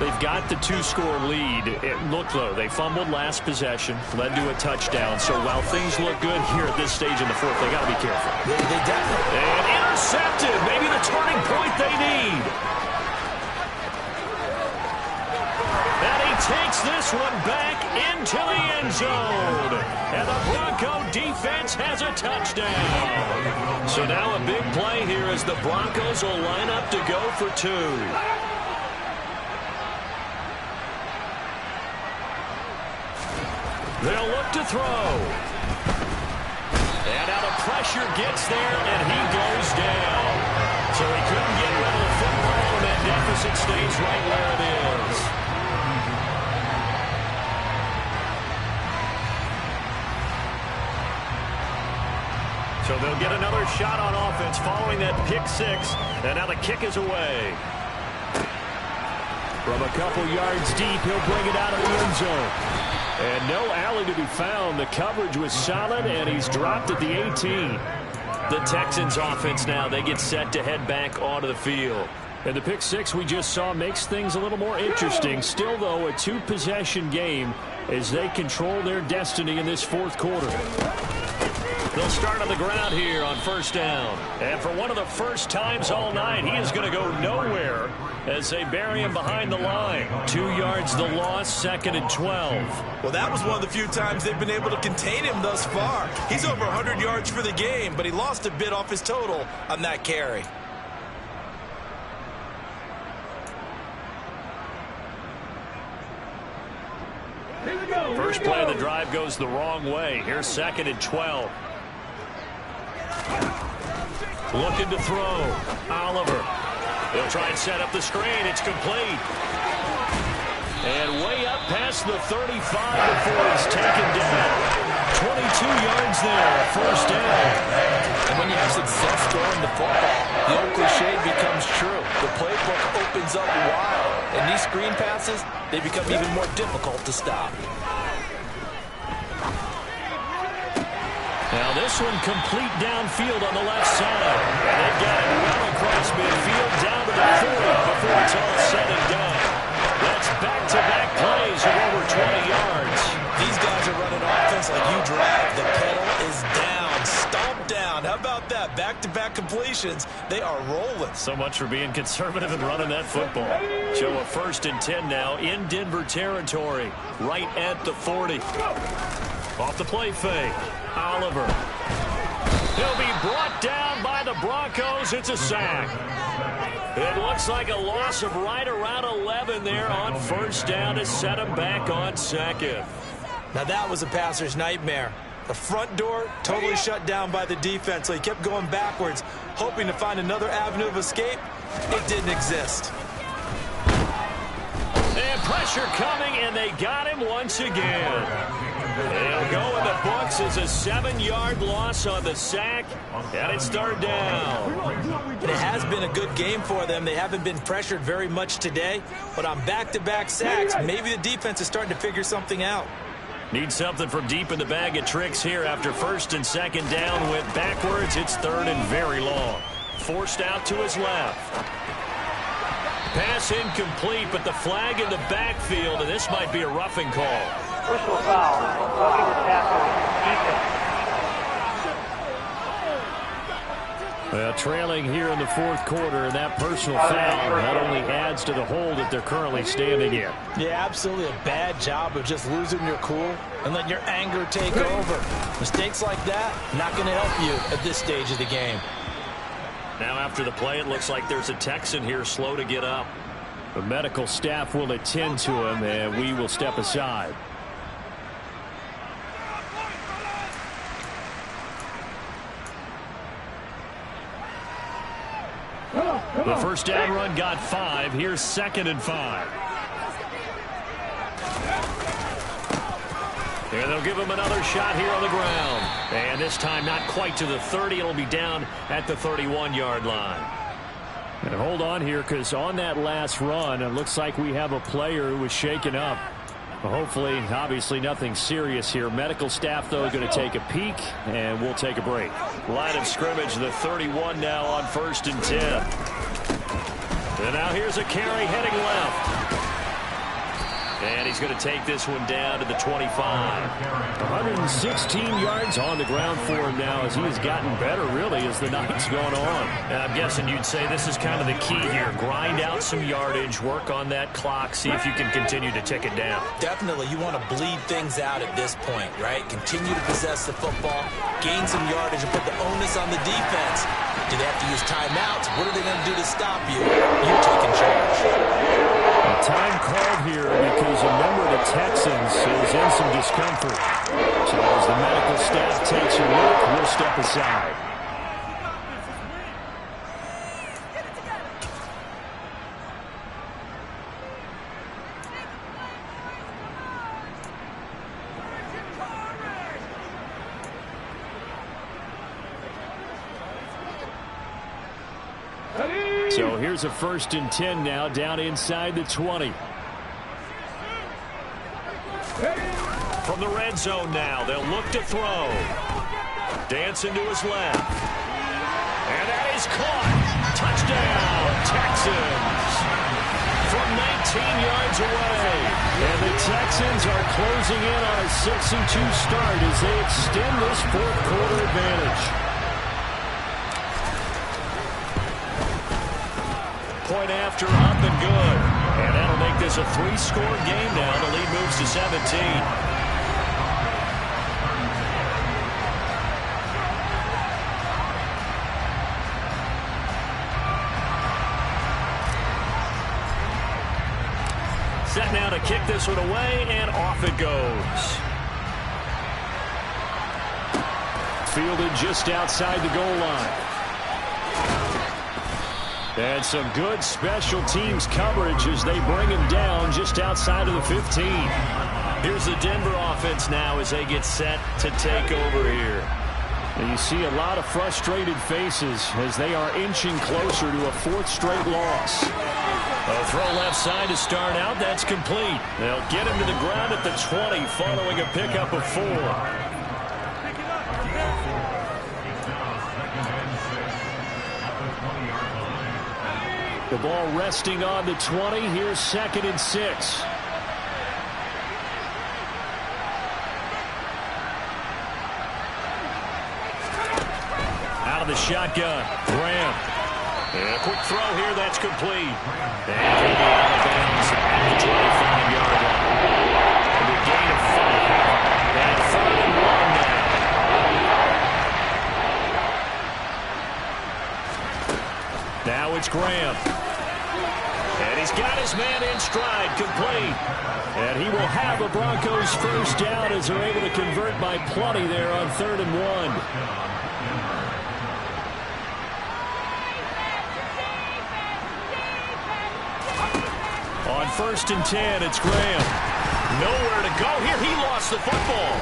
They've got the 2-score lead. It looked though, they fumbled last possession, led to a touchdown. So while things look good here at this stage in the fourth, they got to be careful. They definitely. And intercepted. Maybe the turning point they need. And he takes this one back into the end zone. And the Bronco defense has a touchdown. So now a big play here as the Broncos will line up to go for 2. They'll look to throw. And now the pressure gets there, and he goes down. So he couldn't get rid of the football, and that deficit stays right where it is. So they'll get another shot on offense following that pick 6, and now the kick is away. From a couple yards deep, he'll bring it out of the end zone. And no alley to be found. The coverage was solid, and he's dropped at the 18. The Texans offense now, they get set to head back onto the field. And the pick 6 we just saw makes things a little more interesting. Still, though, a 2-possession game as they control their destiny in this fourth quarter. They'll start on the ground here on first down. And for one of the first times all night, he is going to go nowhere as they bury him behind the line. 2 yards the loss, 2nd and 12. Well, that was one of the few times they've been able to contain him thus far. He's over 100 yards for the game, but he lost a bit off his total on that carry. First play of the drive goes the wrong way. Here's 2nd and 12. Looking to throw. Oliver. He'll try and set up the screen. It's complete. And way up past the 35 before he's taken down. 22 yards there, first down. And when you have success throwing the football, the old cliche becomes true. The playbook opens up wide. And these screen passes, they become even more difficult to stop. Now this one complete downfield on the left side. And they've got it well across midfield down to the 40 before it's all said and done. That's back-to-back plays of over 20 yards. These guys are running offense like you drive. The pedal is down, stomped down. How about that? Back-to-back completions. They are rolling. So much for being conservative and running that football. Show a 1st and 10 now in Denver territory, right at the 40. Off the play fake. Oliver. He'll be brought down by the Broncos. It's a sack. It looks like a loss of right around 11 there on first down to set him back on 2nd. Now that was a passer's nightmare. The front door totally shut down by the defense, so he kept going backwards, hoping to find another avenue of escape. It didn't exist. And pressure coming, and they got him once again. It'll go in the books as a 7-yard loss on the sack, and it's third down. It has been a good game for them. They haven't been pressured very much today, but on back-to-back sacks, maybe the defense is starting to figure something out. Need something from deep in the bag of tricks here. After first and second down went backwards. It's third and very long. Forced out to his left. Pass incomplete, but the flag in the backfield, and this might be a roughing call. Personal foul. Roughing the tackle. Defense. Well, trailing here in the fourth quarter, and that personal foul not only adds to the hole that they're currently standing in. Yeah, absolutely a bad job of just losing your cool and letting your anger take over. Mistakes like that, not going to help you at this stage of the game. Now after the play, it looks like there's a Texan here slow to get up. The medical staff will attend to him, and we will step aside. The first down run got 5. Here's 2nd and 5. And they'll give him another shot here on the ground. And this time not quite to the 30. It'll be down at the 31-yard line. And hold on here, because on that last run, it looks like we have a player who was shaken up. Hopefully, obviously nothing serious here. Medical staff, though, going to take a peek, and we'll take a break. Line of scrimmage, the 31 now on 1st and 10. And now here's a carry heading left. And he's going to take this one down to the 25. 116 yards on the ground for him now as he has gotten better, really, as the night's gone on. And I'm guessing you'd say this is kind of the key here. Grind out some yardage, work on that clock, see if you can continue to tick it down. Definitely, you want to bleed things out at this point, right? Continue to possess the football, gain some yardage, and put the onus on the defense. Do they have to use timeouts? What are they going to do to stop you? You're taking charge. A time called here because a member of the Texans is in some discomfort. So as the medical staff takes a look, we'll step aside. So here's a 1st and 10 now, down inside the 20. From the red zone now, they'll look to throw. Dancing to his left. And that is caught. Touchdown, Texans. From 19 yards away. And the Texans are closing in on a 6-2 start as they extend this fourth quarter advantage. Point after, up and good. And that'll make this a 3-score game now. The lead moves to 17. Set now to kick this one away, and off it goes. Fielded just outside the goal line. And some good special teams coverage as they bring him down just outside of the 15. Here's the Denver offense now as they get set to take over here. And you see a lot of frustrated faces as they are inching closer to a 4th straight loss. A throw left side to start out. That's complete. They'll get him to the ground at the 20 following a pickup of 4. The ball resting on the 20. Here's 2nd and 6. Out of the shotgun, Graham. And a quick throw here, that's complete. And he'll be out of bounds at the 25-yard line. A gain of 5. And 3rd and 1 now. Now it's Graham. And he's got his man in stride, complete. And he will have a Broncos first down as they're able to convert by plenty there on 3rd and 1. On 1st and 10, it's Graham. nowhere to go here. He lost the football.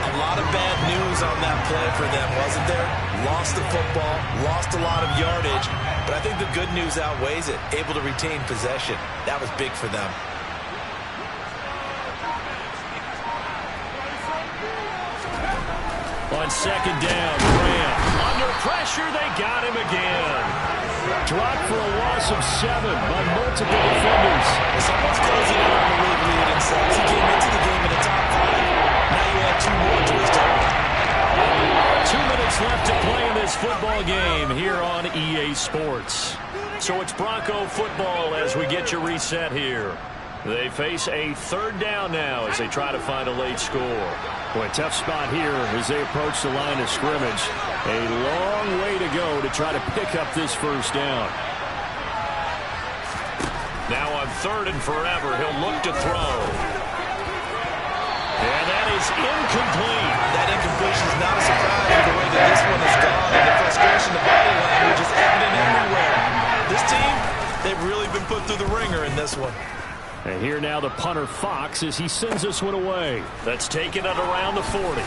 A lot of bad news on that play for them, wasn't there? Lost the football, lost a lot of yardage, but I think the good news outweighs it. Able to retain possession. That was big for them. On second down, Graham. Under pressure, they got him again. Dropped for a loss of 7 by multiple defenders. Someone's closing in on the league lead and says he came into the game in the top 5. Now you add 2 more to his total. 2 minutes left to play in this football game here on EA Sports. So it's Bronco football as we get you reset here. They face a third down now as they try to find a late score. Boy, tough spot here as they approach the line of scrimmage. A long way to go to try to pick up this first down. Now on 3rd and forever, he'll look to throw. And that is incomplete. That incompletion is not a surprise with the way that this one has gone. And the frustration, the body language is evident everywhere. This team, they've really been put through the ringer in this one. And here now the punter Fox as he sends this one away. That's taken it around the 40.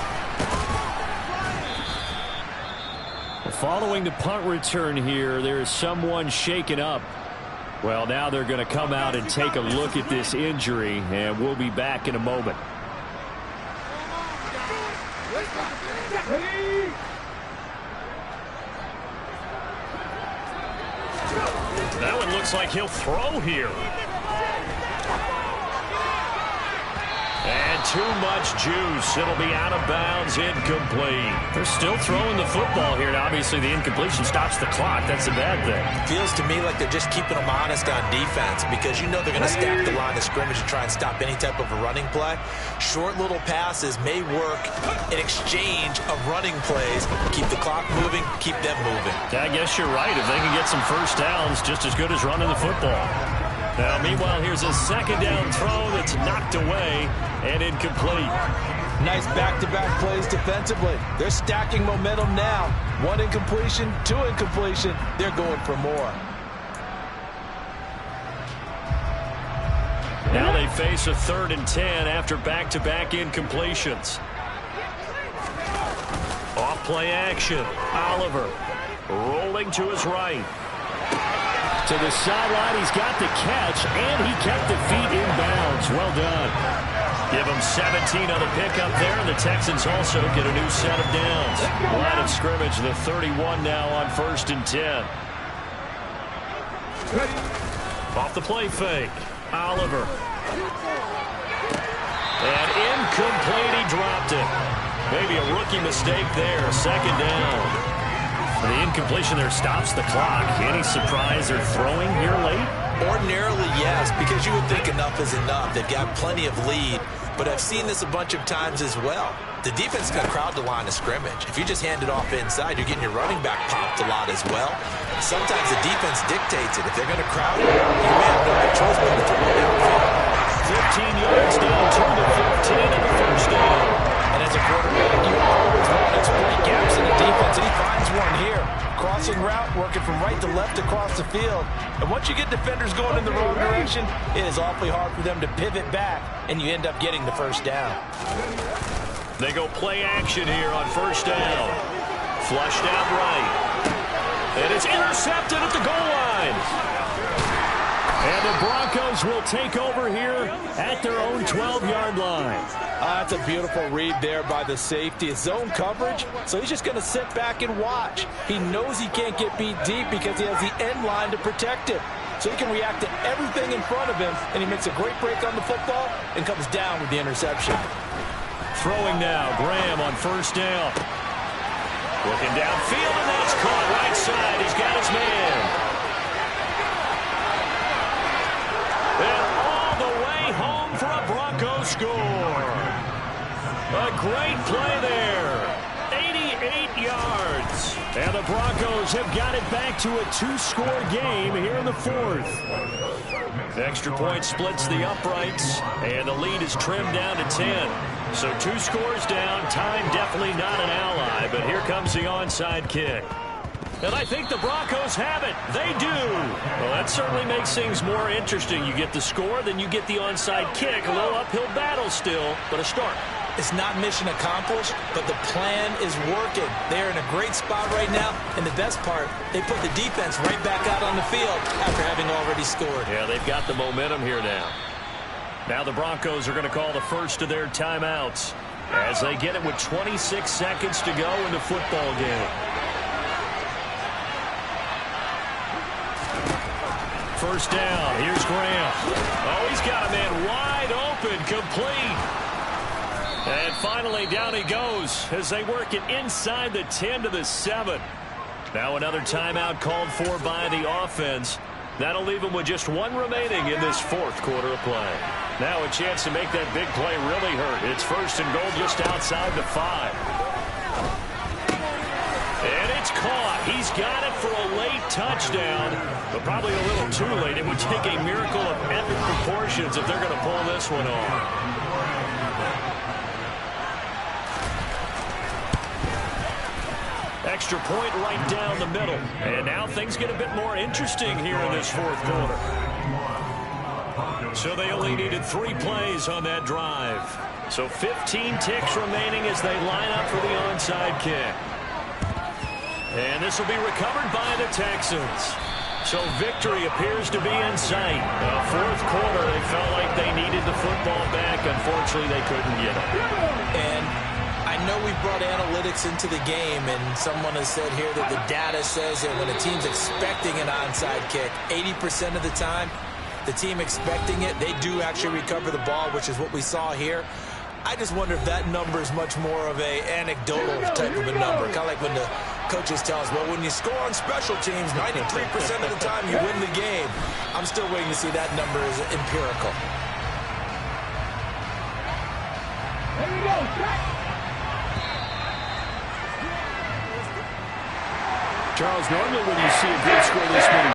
Following the punt return here, there is someone shaken up. Well, now they're going to come out and take a look at this injury, and we'll be back in a moment. That one looks like he'll throw here. And too much juice. It'll be out of bounds, incomplete. They're still throwing the football here. Now, obviously, the incompletion stops the clock. That's a bad thing. Feels to me like they're just keeping them honest on defense because you know they're going to stack the line of scrimmage and try and stop any type of a running play. Short little passes may work in exchange of running plays. Keep the clock moving, keep them moving. I guess you're right. If they can get some first downs, just as good as running the football. Now, meanwhile, here's a second down throw that's knocked away and incomplete. Nice back-to-back plays defensively. They're stacking momentum now. 1 incompletion, 2 incompletion. They're going for more. Now they face a 3rd and 10 after back-to-back incompletions. Off play action. Oliver rolling to his right. To the sideline, he's got the catch, and he kept the feet in bounds. Well done. Give them 17 on the pickup there, and the Texans also get a new set of downs. Line of scrimmage, the 31 now on 1st and 10. Off the play fake. Oliver. And incomplete, he dropped it. Maybe a rookie mistake there, 2nd down. The incompletion there stops the clock. Any surprise they're throwing here late? Ordinarily, yes, because you would think enough is enough. They've got plenty of lead, but I've seen this a bunch of times as well. The defense got crowd the line of scrimmage. If you just hand it off inside, you're getting your running back popped a lot as well. Sometimes the defense dictates it. If they're going to crowd it, you may have no other choice but to throw it downfield. 15 yards down to the 15 on the first down. And as a quarterback, you always want to exploit gaps in the defense, and he finds one here. Crossing route, working from right to left across the field. And once you get defenders going in the wrong direction, it is awfully hard for them to pivot back, and you end up getting the first down. They go play action here on 1st down. Flushed out right. And it's intercepted at the goal line. And the Broncos will take over here at their own 12-yard line. That's a beautiful read there by the safety. Zone coverage, so he's just going to sit back and watch. He knows he can't get beat deep because he has the end line to protect him. So he can react to everything in front of him, and he makes a great break on the football and comes down with the interception. Throwing now, Graham on 1st down. Looking downfield, and that's caught right side. He's got his man. And all the way home for a Bronco score. A great play there. 88 yards. And the Broncos have got it back to a 2-score game here in the 4th. Extra point splits the uprights, and the lead is trimmed down to 10. So 2 scores down. Time definitely not an ally, but here comes the onside kick. And I think the Broncos have it. They do. Well, that certainly makes things more interesting. You get the score, then you get the onside kick. A little uphill battle still, but a start. It's not mission accomplished, but the plan is working. They're in a great spot right now, and the best part, they put the defense right back out on the field after having already scored. Yeah, they've got the momentum here now. Now the Broncos are going to call the first of their timeouts as they get it with 26 seconds to go in the football game. First down. Here's Graham. Oh, he's got a man wide open, complete. And finally, down he goes as they work it inside the 10 to the 7. Now another timeout called for by the offense. That'll leave them with just one remaining in this fourth quarter of play. Now a chance to make that big play really hurt. It's first and goal just outside the 5. And it's caught. He's got it for a late touchdown, but probably a little too late. It would take a miracle of epic proportions if they're going to pull this one off. Extra point right down the middle. And now things get a bit more interesting here in this fourth quarter. So they only needed 3 plays on that drive. So 15 ticks remaining as they line up for the onside kick. And this will be recovered by the Texans. So victory appears to be in sight. Fourth quarter, they felt like they needed the football back. Unfortunately, they couldn't get it. And I know we brought analytics into the game, and someone has said here that the data says that when a team's expecting an onside kick, 80% of the time, the team expecting it, they do actually recover the ball, which is what we saw here. I just wonder if that number is much more of a anecdotal type of a number. Kind of like when the coaches tell us, well, when you score on special teams, 93% of the time you win the game. I'm still waiting to see that number is empirical. There we go. Charles, normally when you see a good score this many